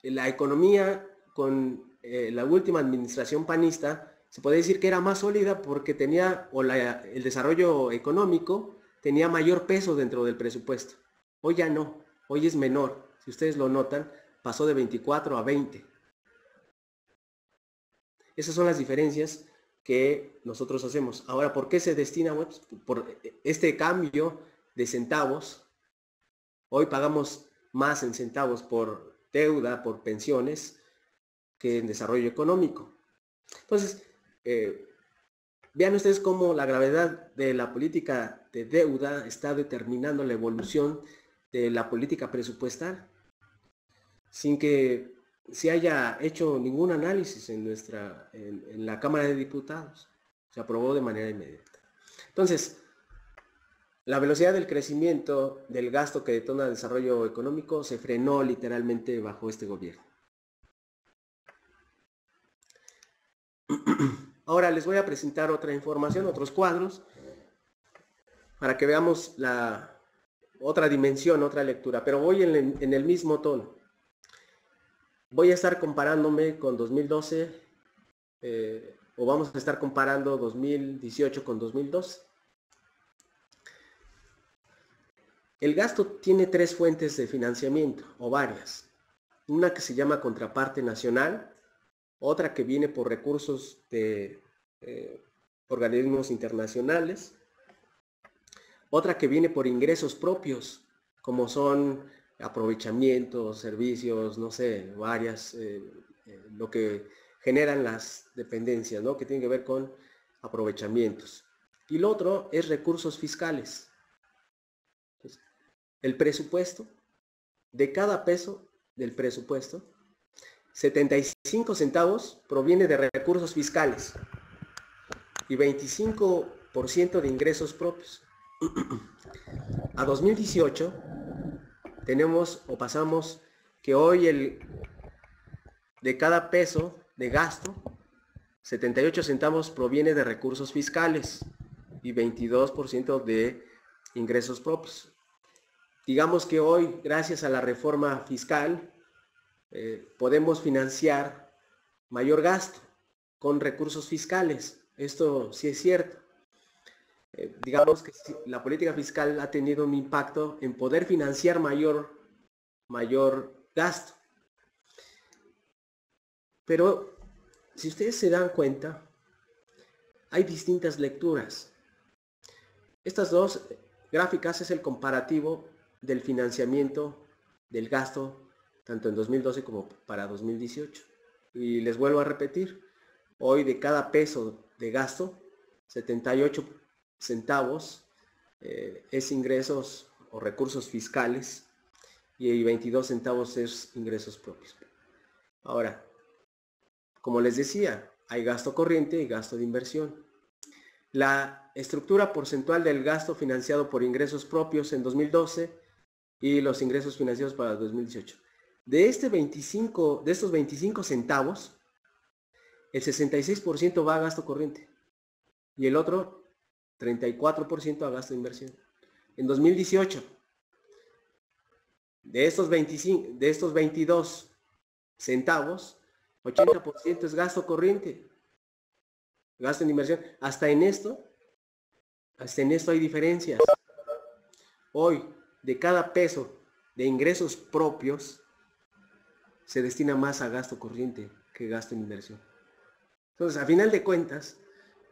La economía con la última administración panista se puede decir que era más sólida porque tenía, el desarrollo económico tenía mayor peso dentro del presupuesto. Hoy ya no, hoy es menor. Si ustedes lo notan, pasó de 24 a 20. Esas son las diferencias que nosotros hacemos. Ahora, ¿por qué se destina? Bueno, por este cambio de centavos. Hoy pagamos más en centavos por deuda, por pensiones, que en desarrollo económico. Entonces, vean ustedes cómo la gravedad de la política de deuda está determinando la evolución de la política presupuestal, sin que se haya hecho ningún análisis en la Cámara de Diputados. Se aprobó de manera inmediata. Entonces, la velocidad del crecimiento del gasto que detona el desarrollo económico se frenó literalmente bajo este gobierno. Ahora les voy a presentar otra información, otros cuadros, para que veamos la otra dimensión, otra lectura, pero voy en el mismo tono. Voy a estar comparándome con 2012, o vamos a estar comparando 2018 con 2012. El gasto tiene 3 fuentes de financiamiento, o varias. Una que se llama contraparte nacional, otra que viene por recursos de organismos internacionales, otra que viene por ingresos propios, como son aprovechamientos, servicios, no sé, varias, lo que generan las dependencias, ¿no? Que tienen que ver con aprovechamientos. Y lo otro es recursos fiscales. Entonces, el presupuesto, de cada peso del presupuesto, 75 centavos proviene de recursos fiscales y 25% de ingresos propios. A 2018 tenemos o pasamos que hoy de cada peso de gasto, 78 centavos proviene de recursos fiscales y 22% de ingresos propios. Digamos que hoy, gracias a la reforma fiscal, podemos financiar mayor gasto. con recursos fiscales. Esto sí es cierto. Digamos que la política fiscal ha tenido un impacto en poder financiar mayor gasto. Pero si ustedes se dan cuenta, hay distintas lecturas. Estas dos gráficas es el comparativo del financiamiento del gasto tanto en 2012 como para 2018. Y les vuelvo a repetir, hoy de cada peso de gasto, 78 centavos es ingresos o recursos fiscales y 22 centavos es ingresos propios. Ahora, como les decía, hay gasto corriente y gasto de inversión. La estructura porcentual del gasto financiado por ingresos propios en 2012 y los ingresos financiados para 2018. De estos 25 centavos, el 66% va a gasto corriente y el otro 34% a gasto de inversión. En 2018, de estos 22 centavos, 80% es gasto corriente, gasto en inversión. Hasta en esto hay diferencias. Hoy, de cada peso de ingresos propios, se destina más a gasto corriente que gasto en inversión. Entonces, a final de cuentas,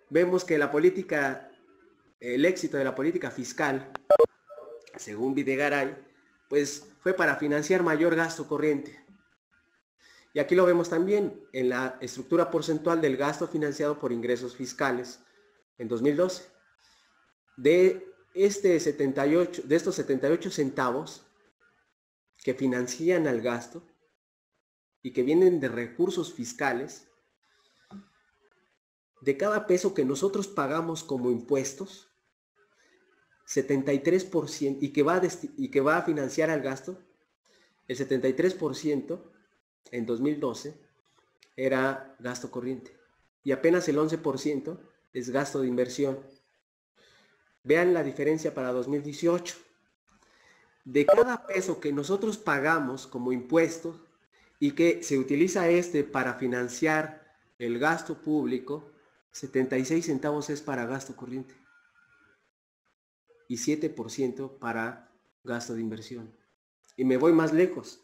vemos que el éxito de la política fiscal, según Videgaray, pues fue para financiar mayor gasto corriente. Y aquí lo vemos también en la estructura porcentual del gasto financiado por ingresos fiscales en 2012. De estos 78 centavos que financian al gasto y que vienen de recursos fiscales, de cada peso que nosotros pagamos como impuestos, 73% y que va a financiar al gasto, el 73% en 2012 era gasto corriente y apenas el 11% es gasto de inversión. Vean la diferencia para 2018. De cada peso que nosotros pagamos como impuestos y que se utiliza para financiar el gasto público, 76 centavos es para gasto corriente y 7% para gasto de inversión. Y me voy más lejos.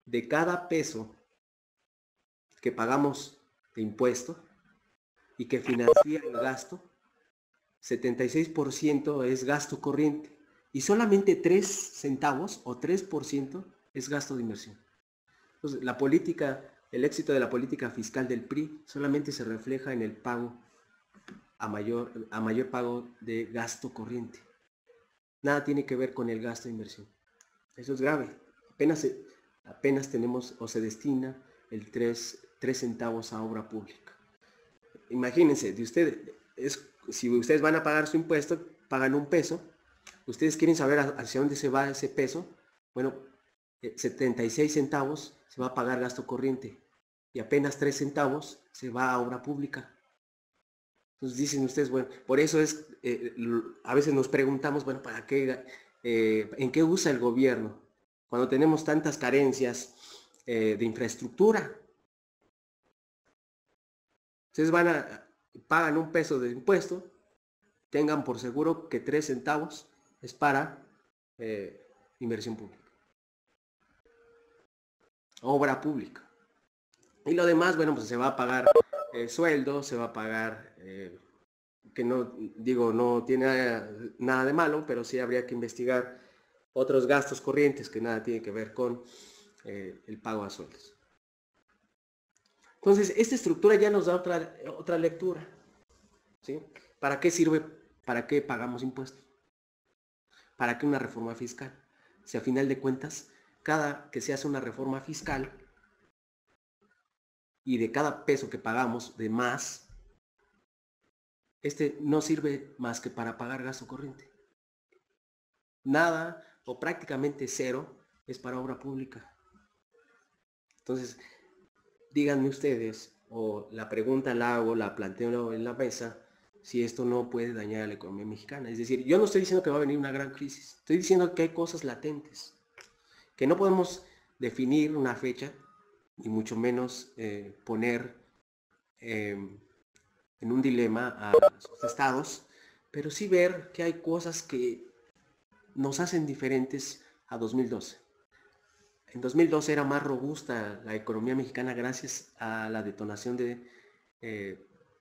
De cada peso que pagamos de impuesto y que financia el gasto, 76% es gasto corriente y solamente 3 centavos o 3% es gasto de inversión. Entonces, el éxito de la política fiscal del PRI solamente se refleja en el pago a mayor pago de gasto corriente. Nada tiene que ver con el gasto de inversión. Eso es grave. Apenas tenemos o se destina el 3 centavos a obra pública. Imagínense, si ustedes van a pagar su impuesto, pagan un peso, ustedes quieren saber hacia dónde se va ese peso, bueno, 76 centavos se va a pagar gasto corriente y apenas 3 centavos se va a obra pública. Entonces dicen ustedes, bueno, por eso a veces nos preguntamos, bueno, ¿para qué? ¿En qué usa el gobierno? Cuando tenemos tantas carencias de infraestructura. Ustedes pagan un peso de impuesto, tengan por seguro que 3 centavos es para inversión pública. Obra pública. Y lo demás, bueno, pues se va a pagar sueldo, se va a pagar, que no tiene nada de malo, pero sí habría que investigar otros gastos corrientes que nada tienen que ver con el pago a sueldos. Entonces, esta estructura ya nos da otra lectura, ¿sí? ¿Para qué sirve? ¿Para qué pagamos impuestos? ¿Para qué una reforma fiscal? Si a final de cuentas, cada que se hace una reforma fiscal y de cada peso que pagamos de más, no sirve más que para pagar gasto corriente. Nada o prácticamente cero es para obra pública. Entonces, díganme ustedes, o la pregunta la planteo en la mesa, si esto no puede dañar a la economía mexicana. Es decir, yo no estoy diciendo que va a venir una gran crisis, estoy diciendo que hay cosas latentes, que no podemos definir una fecha, y mucho menos poner en un dilema a sus estados, pero sí ver que hay cosas que nos hacen diferentes a 2012. En 2012 era más robusta la economía mexicana gracias a la detonación de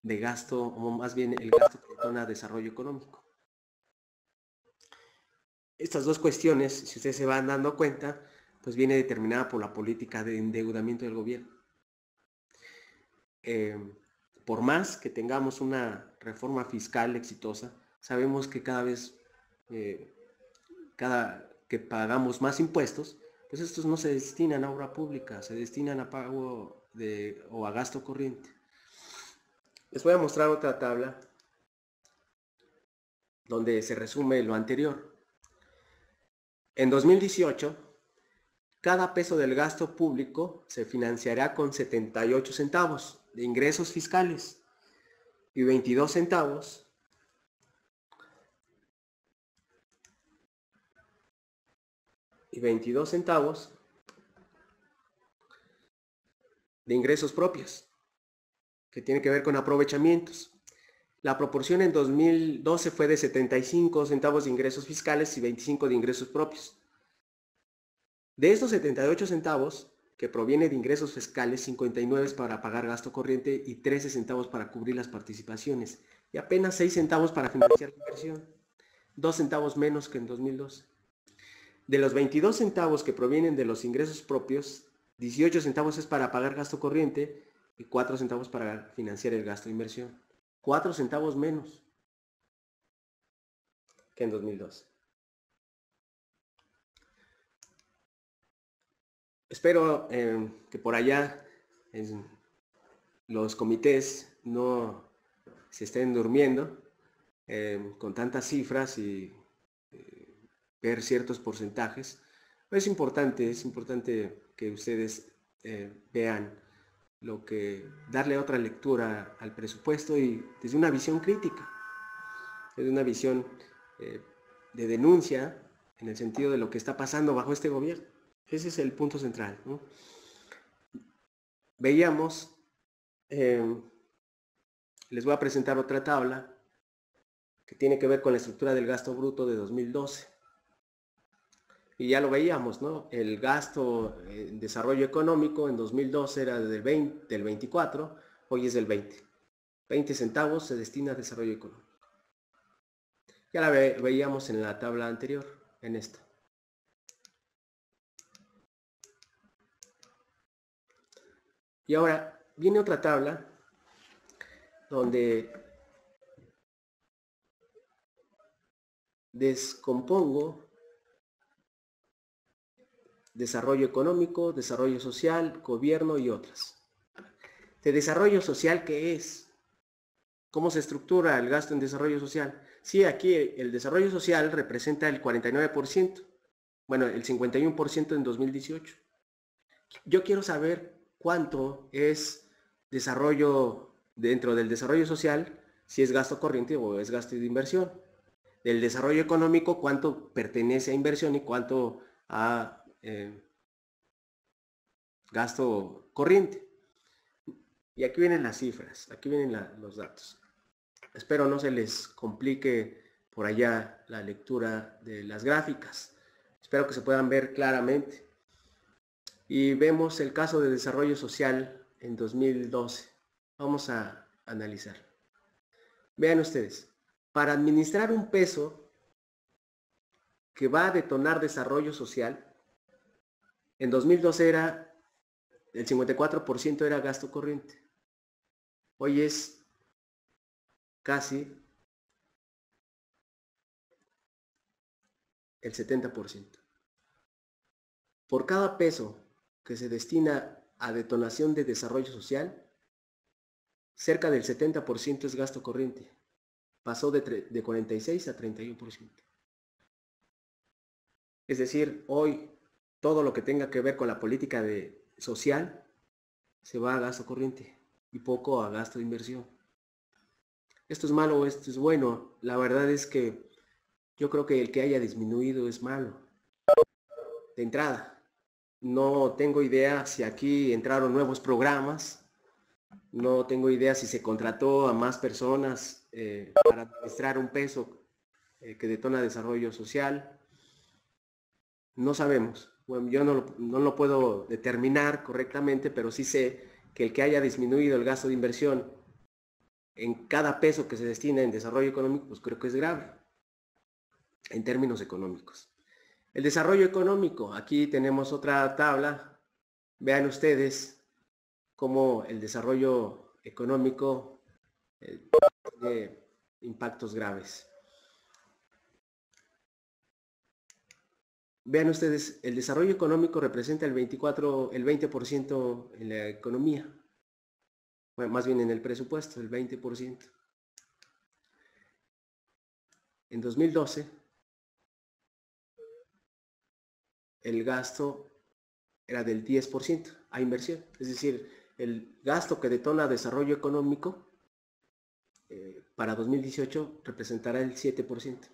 gasto, o más bien el gasto que detona desarrollo económico. Estas dos cuestiones, si ustedes se van dando cuenta, pues viene determinada por la política de endeudamiento del gobierno. Por más que tengamos una reforma fiscal exitosa, sabemos que cada vez, cada que pagamos más impuestos, pues estos no se destinan a obra pública, se destinan a pago o a gasto corriente. Les voy a mostrar otra tabla donde se resume lo anterior. En 2018, cada peso del gasto público se financiará con 78 centavos de ingresos fiscales y 22 centavos de ingresos propios, que tiene que ver con aprovechamientos. La proporción en 2012 fue de 75 centavos de ingresos fiscales y 25 de ingresos propios. De estos 78 centavos, que proviene de ingresos fiscales, 59 es para pagar gasto corriente y 13 centavos para cubrir las participaciones, y apenas 6 centavos para financiar la inversión, 2 centavos menos que en 2012. De los 22 centavos que provienen de los ingresos propios, 18 centavos es para pagar gasto corriente y 4 centavos para financiar el gasto de inversión. 4 centavos menos que en 2012. Espero que por allá en los comités no se estén durmiendo con tantas cifras y ver ciertos porcentajes. Es importante que ustedes vean darle otra lectura al presupuesto y desde una visión crítica, desde una visión de denuncia en el sentido de lo que está pasando bajo este gobierno. Ese es el punto central, ¿no? Veíamos, les voy a presentar otra tabla que tiene que ver con la estructura del gasto bruto de 2012. Y ya lo veíamos, ¿no? El gasto en desarrollo económico en 2012 era del 24, hoy es del 20. 20 centavos se destina a desarrollo económico. Ya la veíamos en la tabla anterior, en esta. Y ahora viene otra tabla donde descompongo desarrollo económico, desarrollo social, gobierno y otras. ¿De desarrollo social qué es? ¿Cómo se estructura el gasto en desarrollo social? Sí, aquí el desarrollo social representa el 49%, bueno, el 51% en 2018. Yo quiero saber cuánto es desarrollo dentro del desarrollo social, si es gasto corriente o es gasto de inversión. Del desarrollo económico, cuánto pertenece a inversión y cuánto a gasto corriente. Y aquí vienen las cifras, aquí vienen los datos. Espero no se les complique por allá la lectura de las gráficas. Espero que se puedan ver claramente. Y vemos el caso de desarrollo social en 2012. Vamos a analizar. Vean ustedes, para administrar un peso que va a detonar desarrollo social, en 2012 el 54% era gasto corriente. Hoy es casi el 70%. Por cada peso que se destina a detonación de desarrollo social, cerca del 70% es gasto corriente. Pasó de 46 a 31%. Es decir, hoy todo lo que tenga que ver con la política social se va a gasto corriente y poco a gasto de inversión. ¿Esto es malo o esto es bueno? La verdad es que yo creo que el que haya disminuido es malo. De entrada, no tengo idea si aquí entraron nuevos programas No tengo idea si se contrató a más personas para administrar un peso que detona desarrollo social. No sabemos. Bueno, yo no lo puedo determinar correctamente, pero sí sé que el que haya disminuido el gasto de inversión en cada peso que se destina en desarrollo económico, pues creo que es grave en términos económicos. El desarrollo económico, aquí tenemos otra tabla. Vean ustedes cómo el desarrollo económico tiene impactos graves. Vean ustedes, el desarrollo económico representa el 20% en la economía. Bueno, más bien en el presupuesto, el 20%. En 2012, el gasto era del 10% a inversión. Es decir, el gasto que detona desarrollo económico para 2018 representará el 7%.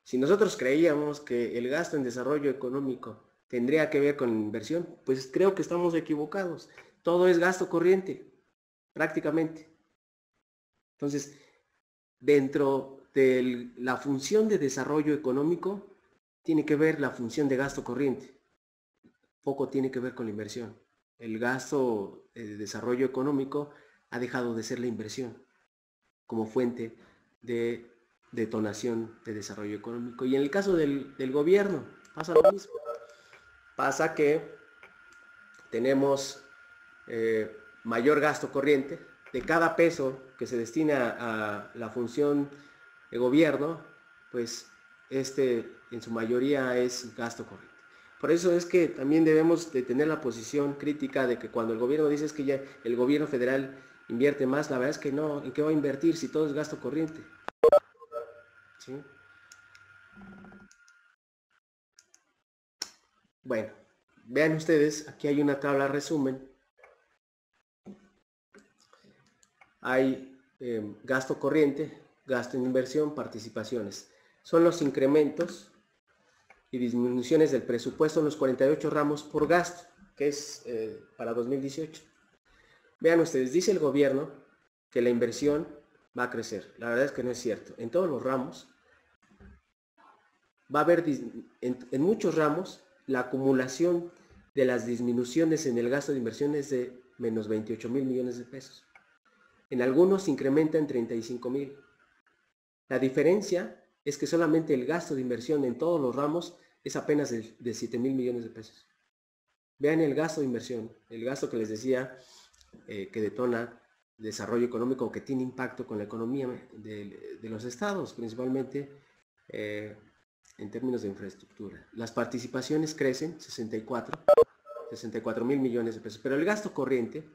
Si nosotros creíamos que el gasto en desarrollo económico tendría que ver con inversión, pues creo que estamos equivocados. Todo es gasto corriente, prácticamente. Entonces, dentro de la función de desarrollo económico, tiene que ver la función de gasto corriente. Poco tiene que ver con la inversión. El gasto de desarrollo económico ha dejado de ser la inversión como fuente de detonación de desarrollo económico. Y en el caso del gobierno pasa lo mismo. Pasa que tenemos mayor gasto corriente. De cada peso que se destina a la función de gobierno, pues en su mayoría es gasto corriente. Por eso es que también debemos de tener la posición crítica de que cuando el gobierno dice que ya el gobierno federal invierte más, la verdad es que no. ¿En qué va a invertir si todo es gasto corriente? ¿Sí? Bueno, vean ustedes, aquí hay una tabla resumen. Hay gasto corriente, gasto en inversión, participaciones. Son los incrementos y disminuciones del presupuesto en los 48 ramos por gasto, que es para 2018. Vean ustedes, dice el gobierno que la inversión va a crecer. La verdad es que no es cierto. En todos los ramos va a haber, en muchos ramos, la acumulación de las disminuciones en el gasto de inversión es de menos 28,000 millones de pesos. En algunos incrementa en 35,000. La diferencia es que solamente el gasto de inversión en todos los ramos es apenas de 7,000 millones de pesos. Vean el gasto de inversión, el gasto que les decía que detona desarrollo económico, que tiene impacto con la economía de los estados, principalmente en términos de infraestructura. Las participaciones crecen, 64,000 millones de pesos, pero el gasto corriente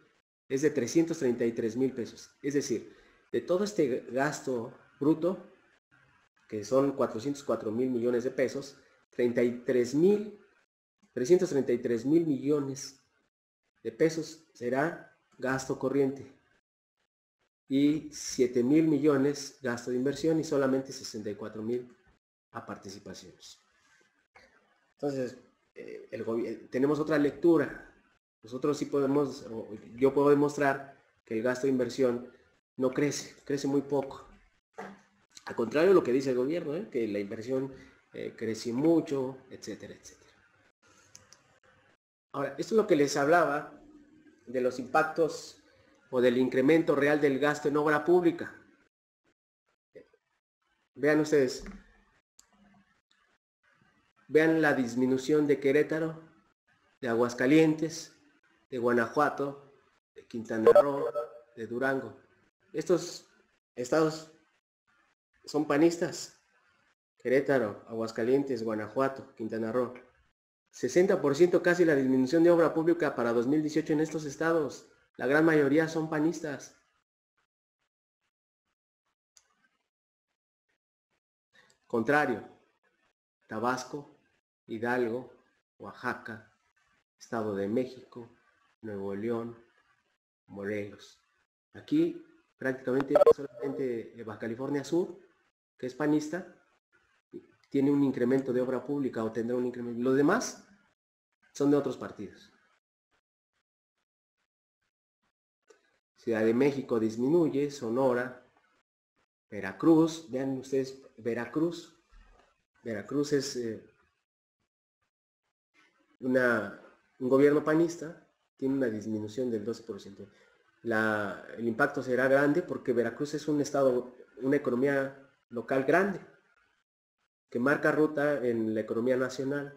es de 333,000 pesos. Es decir, de todo este gasto bruto, que son 404,000 millones de pesos, 333,000 millones de pesos será gasto corriente y 7,000 millones gasto de inversión y solamente 64,000 a participaciones. Entonces, tenemos otra lectura. Nosotros sí podemos, yo puedo demostrar que el gasto de inversión no crece, crece muy poco. Al contrario de lo que dice el gobierno, que la inversión crece mucho, etcétera, etcétera. Ahora, esto es lo que les hablaba de los impactos o del incremento real del gasto en obra pública. Vean ustedes, vean la disminución de Querétaro, de Aguascalientes, de Guanajuato, de Quintana Roo, de Durango. Estos estados son panistas. Querétaro, Aguascalientes, Guanajuato, Quintana Roo. 60% casi la disminución de obra pública para 2018 en estos estados. La gran mayoría son panistas. Contrario, Tabasco, Hidalgo, Oaxaca, Estado de México, Nuevo León, Morelos. Aquí prácticamente solamente Baja California Sur, que es panista, tiene un incremento de obra pública o tendrá un incremento. Los demás son de otros partidos. Ciudad de México disminuye, Sonora, Veracruz, vean ustedes, Veracruz es un gobierno panista, tiene una disminución del 12%. El impacto será grande porque Veracruz es un estado, una economía local grande, que marca ruta en la economía nacional.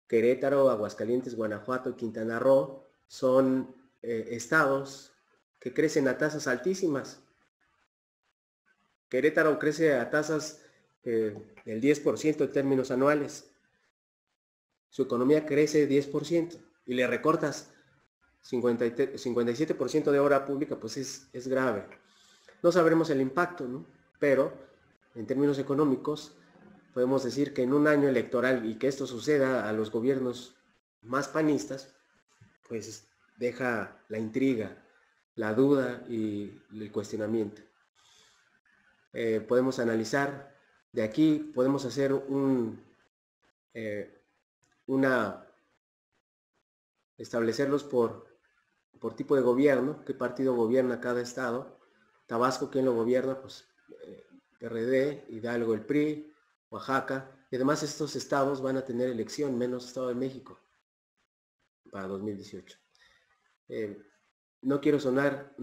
Querétaro, Aguascalientes, Guanajuato y Quintana Roo son estados que crecen a tasas altísimas. Querétaro crece a tasas del 10% en términos anuales. Su economía crece 10% y le recortas 57% de obra pública, pues es grave. No sabremos el impacto, ¿no? Pero en términos económicos podemos decir que en un año electoral y que esto suceda a los gobiernos más panistas, pues deja la intriga, la duda y el cuestionamiento. Podemos analizar de aquí, podemos hacer establecerlos por tipo de gobierno, qué partido gobierna cada estado. Tabasco, ¿quién lo gobierna? Pues PRD, Hidalgo el PRI, Oaxaca, y además estos estados van a tener elección, menos Estado de México, para 2018. No quiero sonar a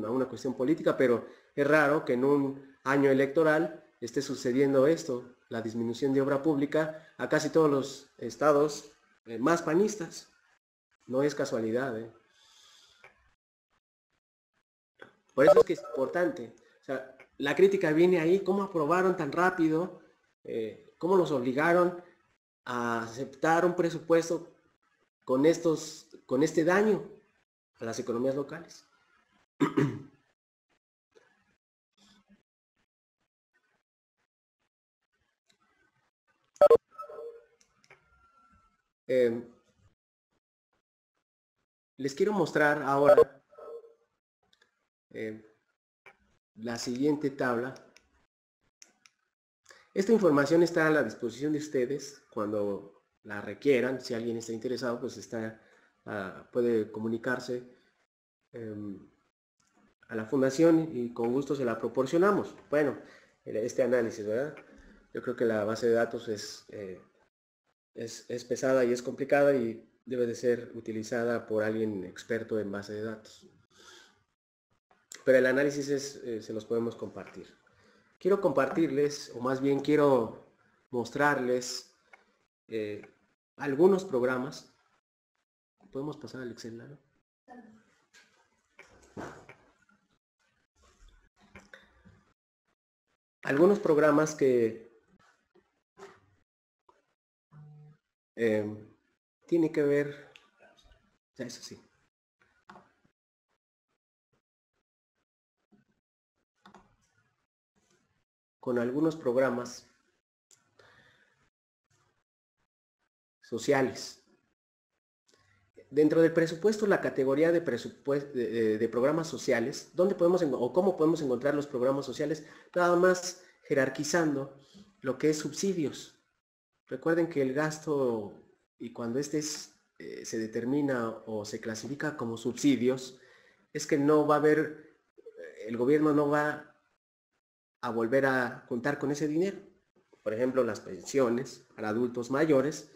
una cuestión política, pero es raro que en un año electoral esté sucediendo esto, la disminución de obra pública a casi todos los estados más panistas. No es casualidad. Por eso es que es importante. O sea, la crítica viene ahí, ¿cómo aprobaron tan rápido? ¿Cómo los obligaron a aceptar un presupuesto con este daño a las economías locales? Les quiero mostrar ahora la siguiente tabla. Esta información está a la disposición de ustedes cuando la requieran. Si alguien está interesado, pues puede comunicarse a la fundación y con gusto se la proporcionamos. Bueno, este análisis, ¿verdad? Yo creo que la base de datos es pesada y es complicada y debe de ser utilizada por alguien experto en base de datos. Pero el análisis se los podemos compartir. Quiero compartirles, o más bien quiero mostrarles algunos programas. ¿Podemos pasar al Excel, ¿no? Algunos programas que tienen que ver, eso sí. Con algunos programas sociales. Dentro del presupuesto, la categoría de programas sociales, ¿dónde podemos o cómo podemos encontrar los programas sociales? Nada más jerarquizando lo que es subsidios. Recuerden que el gasto, y cuando se determina o se clasifica como subsidios, es que no va a haber, el gobierno no va a volver a contar con ese dinero. Por ejemplo, las pensiones para adultos mayores,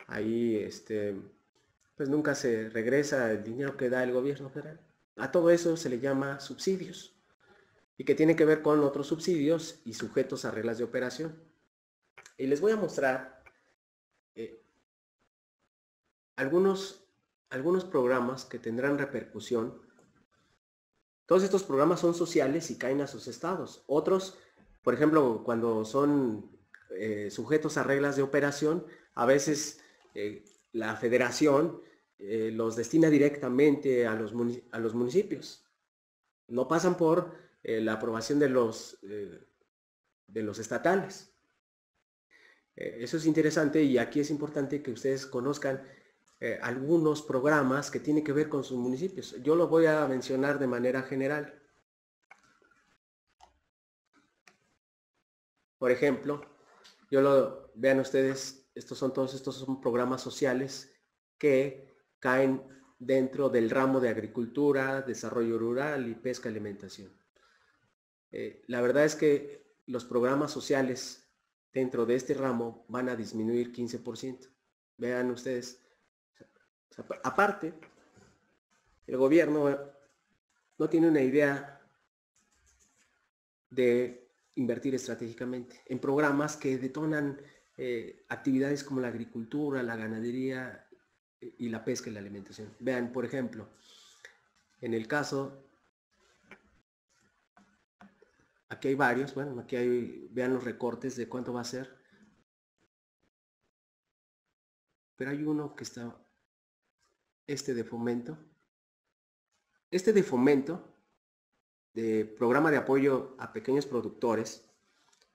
ahí pues nunca se regresa el dinero que da el gobierno federal. A todo eso se le llama subsidios y que tiene que ver con otros subsidios y sujetos a reglas de operación. Y les voy a mostrar algunos programas que tendrán repercusión. Todos estos programas son sociales y caen a sus estados. Otros, por ejemplo, cuando son sujetos a reglas de operación, a veces la federación los destina directamente a los municipios. No pasan por la aprobación de los estatales. Eso es interesante y aquí es importante que ustedes conozcan algunos programas que tienen que ver con sus municipios. Yo lo voy a mencionar de manera general. Por ejemplo, vean ustedes, todos estos son programas sociales que caen dentro del ramo de agricultura, desarrollo rural y pesca y alimentación. La verdad es que los programas sociales dentro de este ramo van a disminuir 15%. Vean ustedes. O sea, aparte, el gobierno no tiene una idea de invertir estratégicamente en programas que detonan actividades como la agricultura, la ganadería y la pesca y la alimentación. Vean, por ejemplo, en el caso, aquí hay varios, bueno, aquí hay, vean los recortes de cuánto va a ser, pero hay uno que está, este de fomento, de programa de apoyo a pequeños productores.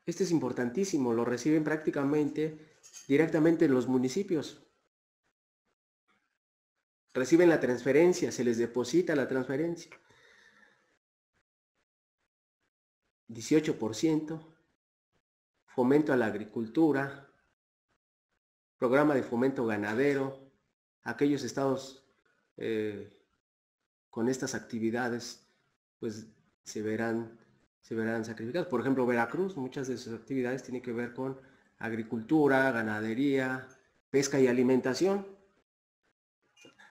Este es importantísimo, lo reciben prácticamente directamente en los municipios. Reciben la transferencia, se les deposita la transferencia. 18%, fomento a la agricultura, programa de fomento ganadero, aquellos estados con estas actividades pues se verán sacrificados. Por ejemplo, Veracruz, muchas de sus actividades tienen que ver con agricultura, ganadería, pesca y alimentación.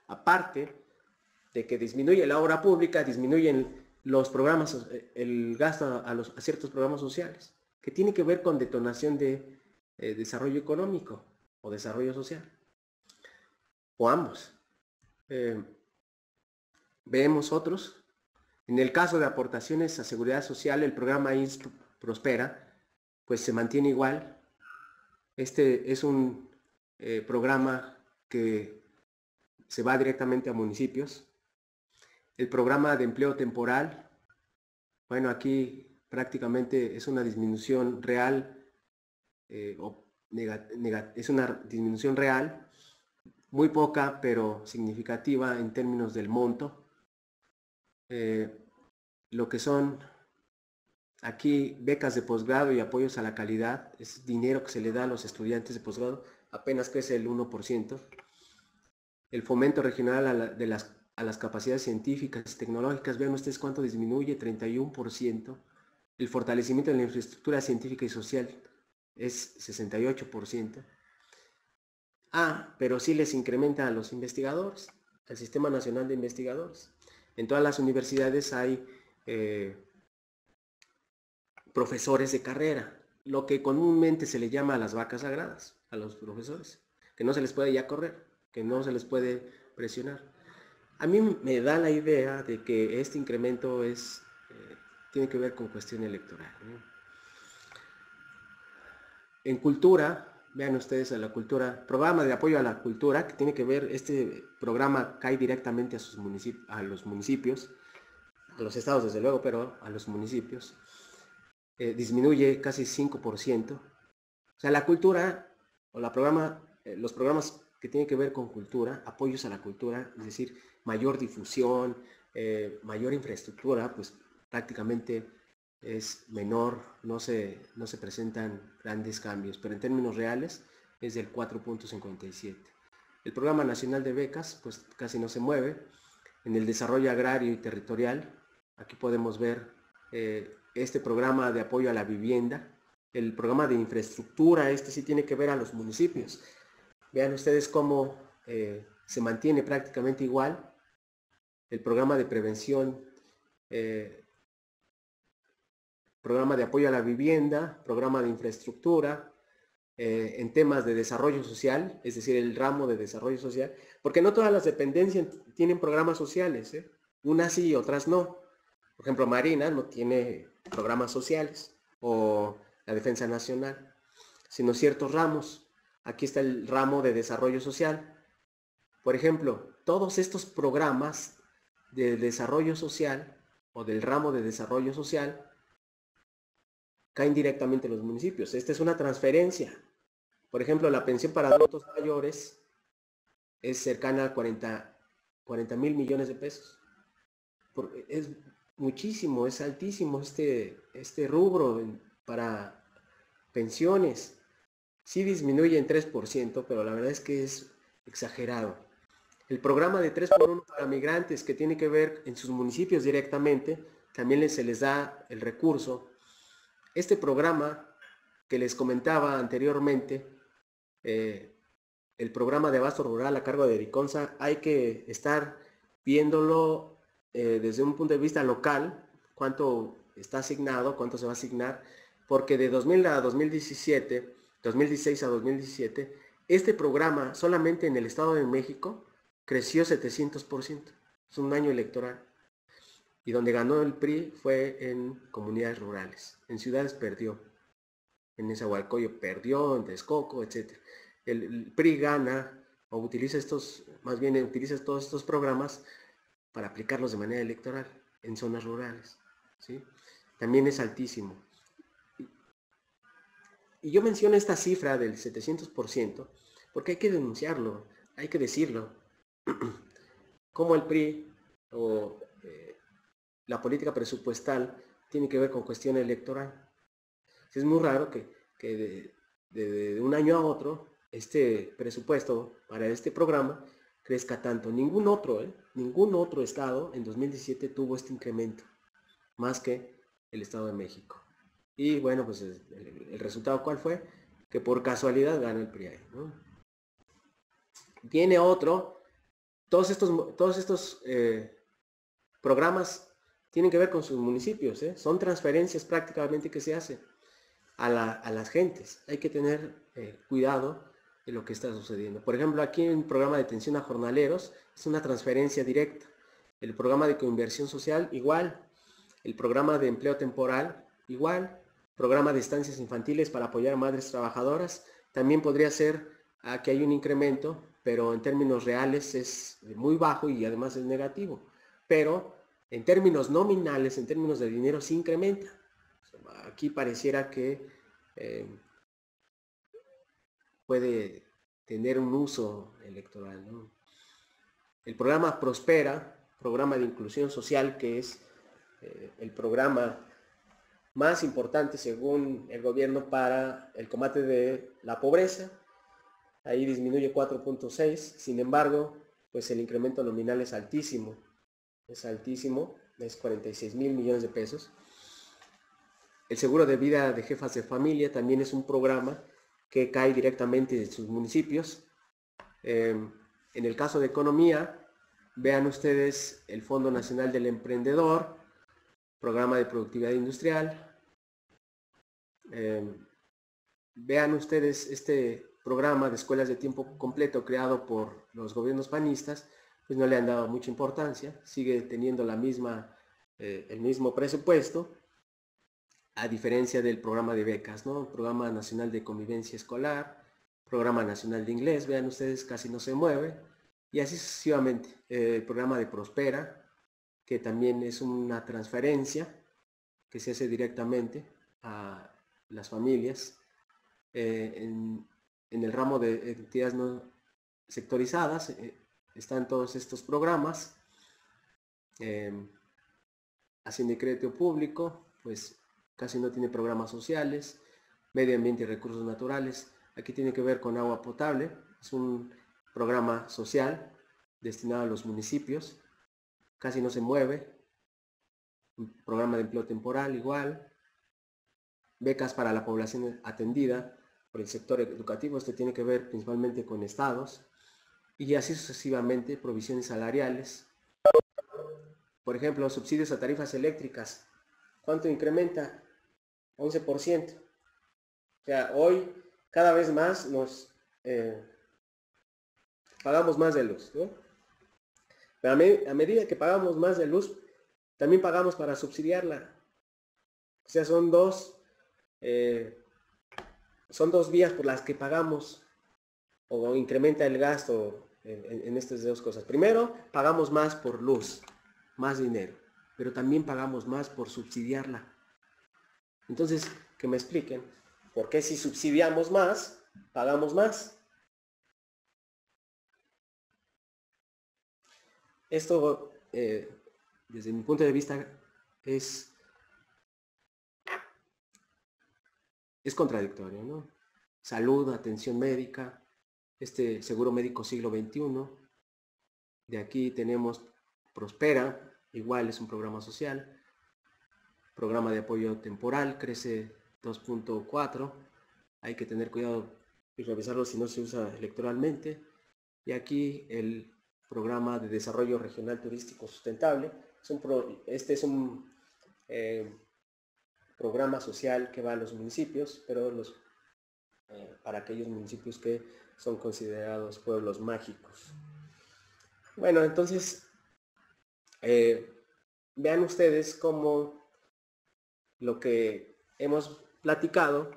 Aparte de que disminuye la obra pública, disminuyen los programas, el gasto a ciertos programas sociales, que tiene que ver con detonación de desarrollo económico o desarrollo social, o ambos. Vemos otros. En el caso de aportaciones a seguridad social, el programa INS Prospera, pues se mantiene igual. Este es un programa que se va directamente a municipios. El programa de empleo temporal, bueno, aquí prácticamente es una disminución real, es una disminución real, muy poca, pero significativa en términos del monto. Lo que son aquí becas de posgrado y apoyos a la calidad, es dinero que se le da a los estudiantes de posgrado, apenas crece el 1%. El fomento regional a las capacidades científicas y tecnológicas, vean ustedes cuánto disminuye, 31%. El fortalecimiento de la infraestructura científica y social es 68%. Pero sí les incrementa a los investigadores, al Sistema Nacional de Investigadores. En todas las universidades hay profesores de carrera, lo que comúnmente se le llama a las vacas sagradas, a los profesores, que no se les puede ya correr, que no se les puede presionar. A mí me da la idea de que este incremento tiene que ver con cuestión electoral, ¿no? En cultura, vean ustedes a la cultura, programa de apoyo a la cultura, que tiene que ver, este programa cae directamente a los municipios, a los estados desde luego, pero a los municipios, disminuye casi 5%. O sea, la cultura, o los programas que tienen que ver con cultura, apoyos a la cultura, es decir, mayor difusión, mayor infraestructura, pues prácticamente es menor, no se presentan grandes cambios, pero en términos reales es del 4.57. El Programa Nacional de Becas, pues casi no se mueve. En el desarrollo agrario y territorial, aquí podemos ver este programa de apoyo a la vivienda, el programa de infraestructura, este sí tiene que ver a los municipios. Vean ustedes cómo se mantiene prácticamente igual. El programa de prevención, programa de apoyo a la vivienda, programa de infraestructura, en temas de desarrollo social, es decir, el ramo de desarrollo social, porque no todas las dependencias tienen programas sociales, unas sí y otras no. Por ejemplo, Marina no tiene programas sociales, o la Defensa Nacional, sino ciertos ramos. Aquí está el ramo de desarrollo social. Por ejemplo, todos estos programas de desarrollo social o del ramo de desarrollo social caen directamente en los municipios. Esta es una transferencia. Por ejemplo, la pensión para adultos mayores es cercana a 40 mil millones de pesos. Es muchísimo, es altísimo este rubro para pensiones. Sí disminuye en 3%, pero la verdad es que es exagerado. El programa de 3x1 para migrantes, que tiene que ver en sus municipios directamente, también se les da el recurso. Este programa que les comentaba anteriormente, el programa de abasto rural a cargo de Ericonsa, hay que estar viéndolo desde un punto de vista local, cuánto está asignado, cuánto se va a asignar, porque de 2000 a 2017, 2016 a 2017, este programa solamente en el Estado de México creció 700%. Es un año electoral. Y donde ganó el PRI fue en comunidades rurales. En ciudades perdió. En Nezahualcóyotl perdió, en Texcoco, etc. El PRI gana o utiliza más bien utiliza todos estos programas para aplicarlos de manera electoral en zonas rurales, ¿sí? También es altísimo. Y yo menciono esta cifra del 700% porque hay que denunciarlo, hay que decirlo. Como el PRI o la política presupuestal tiene que ver con cuestión electoral. Es muy raro que de un año a otro este presupuesto para este programa crezca tanto. Ningún otro estado en 2017 tuvo este incremento, más que el Estado de México. Y bueno, pues el resultado, ¿cuál fue? Que por casualidad gana el PRI, ¿no? Tiene otro. Todos estos programas tienen que ver con sus municipios, ¿eh? Son transferencias prácticamente que se hacen a las gentes. Hay que tener cuidado de lo que está sucediendo. Por ejemplo, aquí en el programa de atención a jornaleros es una transferencia directa. El programa de coinversión social, igual. El programa de empleo temporal, igual. Programa de estancias infantiles para apoyar a madres trabajadoras. También podría ser que hay un incremento, pero en términos reales es muy bajo y además es negativo. Pero en términos nominales, en términos de dinero, sí incrementa. Aquí pareciera que puede tener un uso electoral, ¿no? El programa Prospera, programa de inclusión social, que es el programa más importante según el gobierno para el combate de la pobreza. Ahí disminuye 4.6, sin embargo, pues el incremento nominal es altísimo, es 46,000 millones de pesos. El seguro de vida de jefas de familia también es un programa que cae directamente en sus municipios. En el caso de economía, vean ustedes el Fondo Nacional del Emprendedor, programa de productividad industrial. Vean ustedes este programa de escuelas de tiempo completo creado por los gobiernos panistas, pues no le han dado mucha importancia, sigue teniendo el mismo presupuesto, a diferencia del programa de becas, ¿no? El Programa Nacional de Convivencia Escolar, Programa Nacional de Inglés, vean ustedes, casi no se mueve, y así sucesivamente. El programa de Prospera, que también es una transferencia que se hace directamente a las familias. En el ramo de entidades no sectorizadas están todos estos programas. Hacienda y Crédito Público, pues casi no tiene programas sociales. Medio Ambiente y Recursos Naturales, aquí tiene que ver con agua potable, es un programa social destinado a los municipios, casi no se mueve. Un programa de empleo temporal igual. Becas para la población atendida por el sector educativo, esto tiene que ver principalmente con estados, y así sucesivamente. Provisiones salariales, por ejemplo, subsidios a tarifas eléctricas, ¿cuánto incrementa? 11%. O sea, hoy cada vez más nos pagamos más de luz, ¿no? Pero a medida que pagamos más de luz, también pagamos para subsidiarla. O sea, son dos vías por las que pagamos o incrementa el gasto en estas dos cosas. Primero, pagamos más por luz, más dinero, pero también pagamos más por subsidiarla. Entonces, que me expliquen, ¿por qué si subsidiamos más, pagamos más? Esto, desde mi punto de vista, es contradictorio, ¿no? Salud, atención médica, seguro médico siglo XXI, De aquí tenemos Prospera, igual es un programa social. Programa de apoyo temporal, crece 2.4. Hay que tener cuidado y revisarlo si no se usa electoralmente. Y aquí el programa de desarrollo regional turístico sustentable. Este es un programa social que va a los municipios, pero para aquellos municipios que son considerados pueblos mágicos. Bueno, entonces, vean ustedes cómo lo que hemos platicado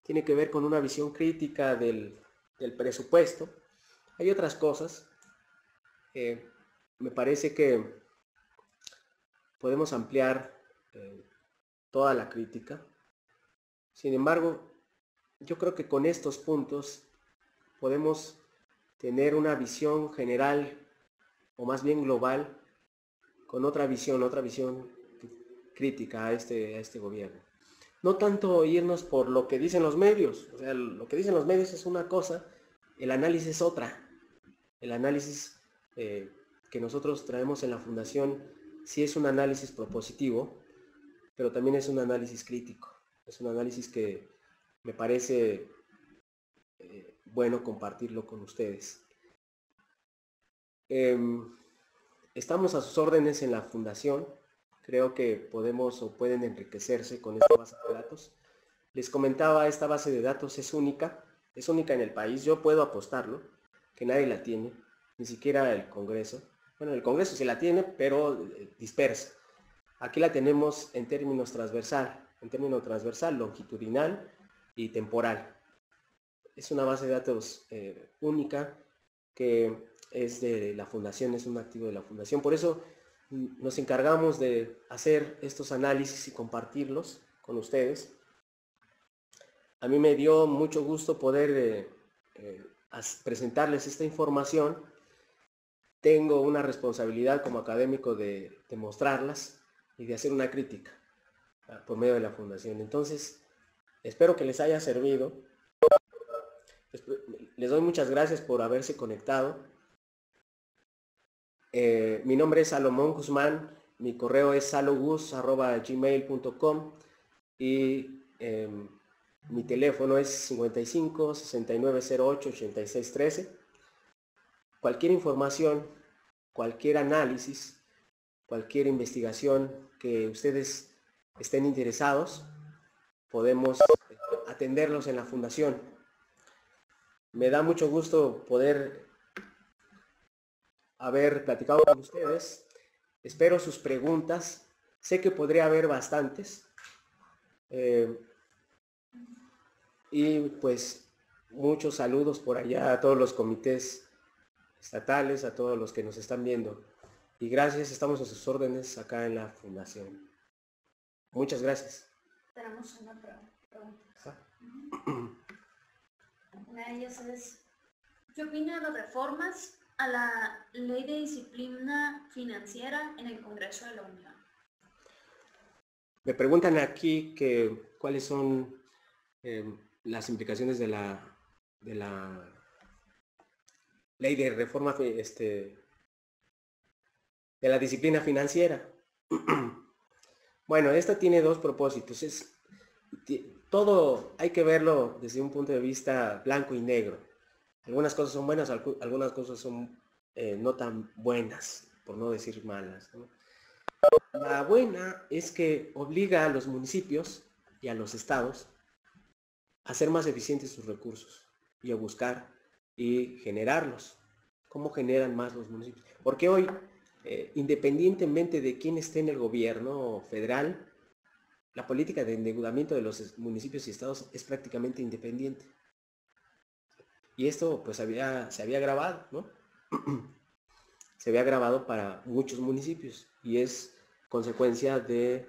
tiene que ver con una visión crítica del presupuesto. Hay otras cosas. Me parece que podemos ampliar toda la crítica. Sin embargo, yo creo que con estos puntos podemos tener una visión general, o más bien global, con otra visión crítica a este gobierno. No tanto irnos por lo que dicen los medios. O sea, lo que dicen los medios es una cosa, el análisis es otra. El análisis que nosotros traemos en la Fundación sí es un análisis propositivo, pero también es un análisis crítico. Es un análisis que me parece bueno compartirlo con ustedes. Estamos a sus órdenes en la Fundación. Creo que podemos o pueden enriquecerse con esta base de datos. Les comentaba, esta base de datos es única en el país. Yo puedo apostarlo, que nadie la tiene, ni siquiera el Congreso. Bueno, el Congreso sí la tiene, pero dispersa. Aquí la tenemos en término transversal, longitudinal y temporal. Es una base de datos única que es de la Fundación, es un activo de la Fundación. Por eso nos encargamos de hacer estos análisis y compartirlos con ustedes. A mí me dio mucho gusto poder presentarles esta información. Tengo una responsabilidad como académico de mostrarlas y de hacer una crítica por medio de la Fundación. Entonces, espero que les haya servido. Les doy muchas gracias por haberse conectado. Mi nombre es Salomón Guzmán, mi correo es salogus@gmail.com y mi teléfono es 55 6908 8613. Cualquier información, cualquier análisis, cualquier investigación que ustedes estén interesados, podemos atenderlos en la Fundación. Me da mucho gusto poder haber platicado con ustedes. Espero sus preguntas. Sé que podría haber bastantes. Y pues muchos saludos por allá a todos los comités estatales, a todos los que nos están viendo. Y gracias, estamos a sus órdenes acá en la Fundación. Muchas gracias. Tenemos una pregunta. Una de ellas es, ¿qué opina de las reformas a la Ley de Disciplina Financiera en el Congreso de la Unión? Me preguntan aquí que cuáles son las implicaciones de la ley de reforma de la disciplina financiera. Bueno, esta tiene dos propósitos. Todo hay que verlo desde un punto de vista blanco y negro. Algunas cosas son buenas, algunas cosas son no tan buenas, por no decir malas, ¿no? La buena es que obliga a los municipios y a los estados a hacer más eficientes sus recursos y a buscar y generarlos. ¿Cómo generan más los municipios? Porque hoy, independientemente de quién esté en el gobierno federal, la política de endeudamiento de los municipios y estados es prácticamente independiente. Y esto pues se había grabado, ¿no? Se había grabado para muchos municipios y es consecuencia de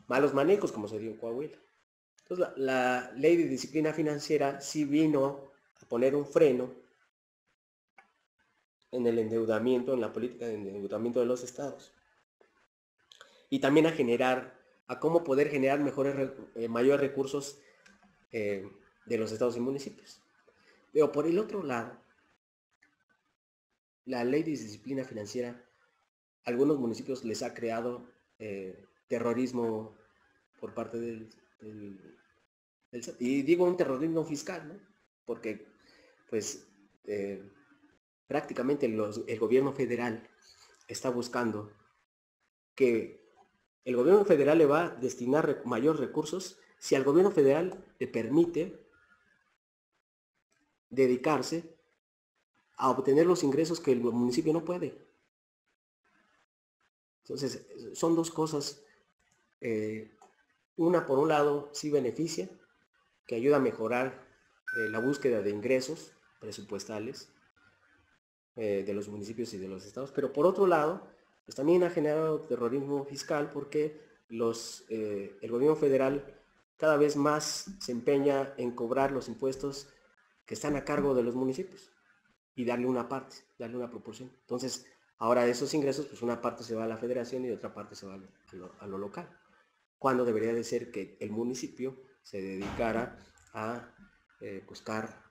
malos manejos como se dio en Coahuila. Entonces la ley de disciplina financiera sí vino a poner un freno en el endeudamiento, en la política de endeudamiento de los estados. Y también a cómo poder generar mayores recursos de los estados y municipios. Pero por el otro lado, la ley de disciplina financiera, a algunos municipios les ha creado terrorismo por parte del SAT. Y digo un terrorismo fiscal, ¿no? Porque pues prácticamente el gobierno federal está buscando que el gobierno federal le va a destinar mayores recursos si al gobierno federal le permite dedicarse a obtener los ingresos que el municipio no puede. Entonces, son dos cosas. Una, por un lado, sí beneficia, que ayuda a mejorar la búsqueda de ingresos presupuestales de los municipios y de los estados, pero por otro lado, pues también ha generado terrorismo fiscal porque el gobierno federal cada vez más se empeña en cobrar los impuestos que están a cargo de los municipios y darle una parte, darle una proporción. Entonces, ahora de esos ingresos, pues una parte se va a la federación y otra parte se va a lo local. Cuando debería de ser que el municipio se dedicara a buscar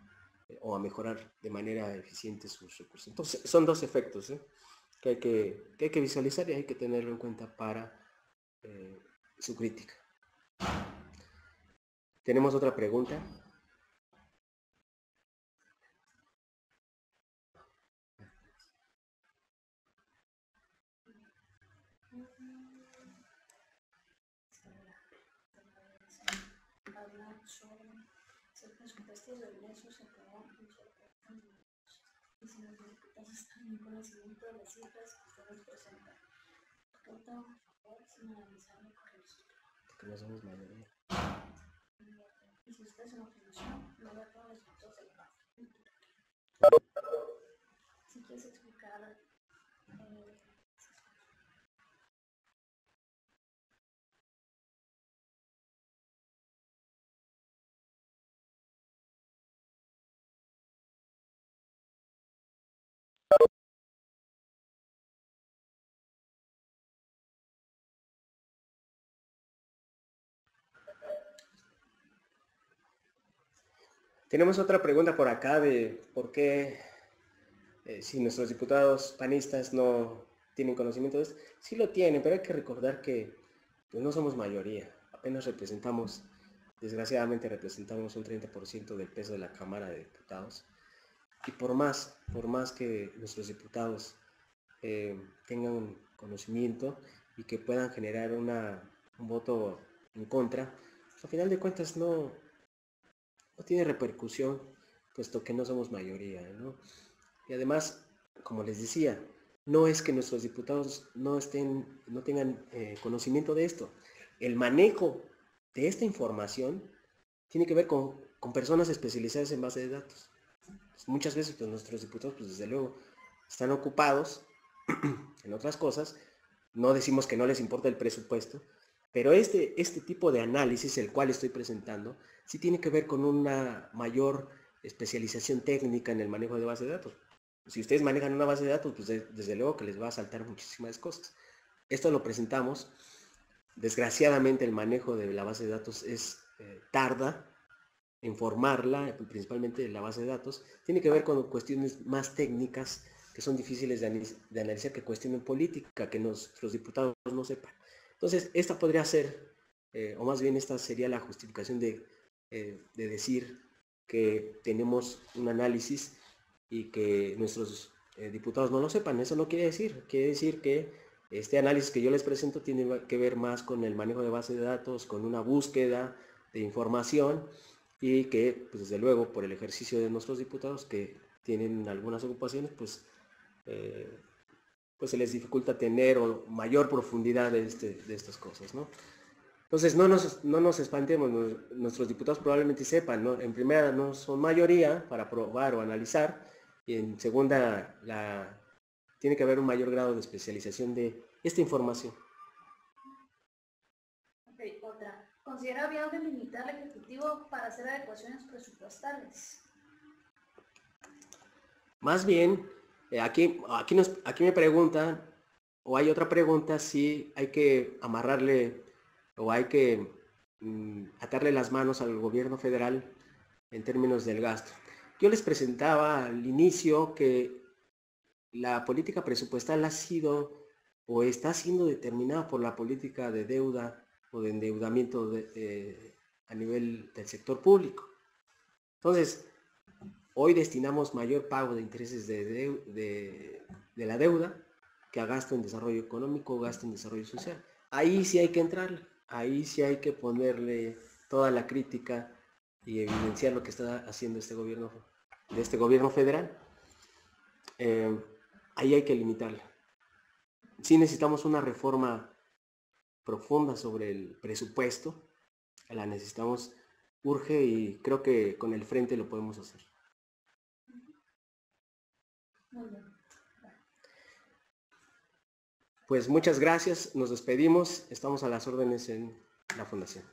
o a mejorar de manera eficiente sus recursos. Entonces, son dos efectos que hay que visualizar y hay que tenerlo en cuenta para su crítica. ¿Tenemos otra pregunta? El presupuesto de ingresos se aprobó y si los diputados están en conocimiento de las cifras que usted nos presenta. Vota, por favor, sin analizar la corrección. Porque no somos mayoría. Y si usted es una oposición, no da todos los votos del PAN. Si quieres explicar... Tenemos otra pregunta por acá de por qué si nuestros diputados panistas no tienen conocimiento de esto. Sí lo tienen, pero hay que recordar que pues, no somos mayoría. Apenas desgraciadamente representamos un 30% del peso de la Cámara de Diputados. Y por más que nuestros diputados tengan conocimiento y que puedan generar un voto en contra, pues, a final de cuentas no tiene repercusión, puesto que no somos mayoría, ¿no? Y además, como les decía, no es que nuestros diputados no tengan conocimiento de esto. El manejo de esta información tiene que ver con personas especializadas en base de datos. Pues muchas veces pues, nuestros diputados, pues desde luego, están ocupados en otras cosas. No decimos que no les importa el presupuesto, pero este tipo de análisis, el cual estoy presentando, sí tiene que ver con una mayor especialización técnica en el manejo de base de datos. Si ustedes manejan una base de datos, pues desde luego que les va a saltar muchísimas cosas. Esto lo presentamos. Desgraciadamente el manejo de la base de datos tarda en formarla, principalmente la base de datos. Tiene que ver con cuestiones más técnicas que son difíciles de analizar que cuestionen política, que nuestros diputados no sepan. Entonces, esta podría ser, o más bien esta sería la justificación de decir que tenemos un análisis y que nuestros diputados no lo sepan. Eso no quiere decir que este análisis que yo les presento tiene que ver más con el manejo de base de datos, con una búsqueda de información y que, pues desde luego, por el ejercicio de nuestros diputados que tienen algunas ocupaciones, pues se les dificulta tener mayor profundidad de estas cosas, ¿no? Entonces no nos espantemos, nuestros diputados probablemente sepan, ¿no? En primera no son mayoría para aprobar o analizar, y en segunda tiene que haber un mayor grado de especialización de esta información. Ok, otra. ¿Considera viable limitar al Ejecutivo para hacer adecuaciones presupuestales? Más bien, aquí me preguntan, o hay otra pregunta, si hay que amarrarle o hay que atarle las manos al gobierno federal en términos del gasto. Yo les presentaba al inicio que la política presupuestal ha sido o está siendo determinada por la política de deuda o de endeudamiento a nivel del sector público. Entonces, hoy destinamos mayor pago de intereses de la deuda que a gasto en desarrollo económico o gasto en desarrollo social. Ahí sí hay que entrarle, ahí sí hay que ponerle toda la crítica y evidenciar lo que está haciendo este gobierno federal. Ahí hay que limitarla. Sí necesitamos una reforma profunda sobre el presupuesto, la necesitamos, urge, y creo que con el frente lo podemos hacer. Pues muchas gracias, nos despedimos, estamos a las órdenes en la Fundación.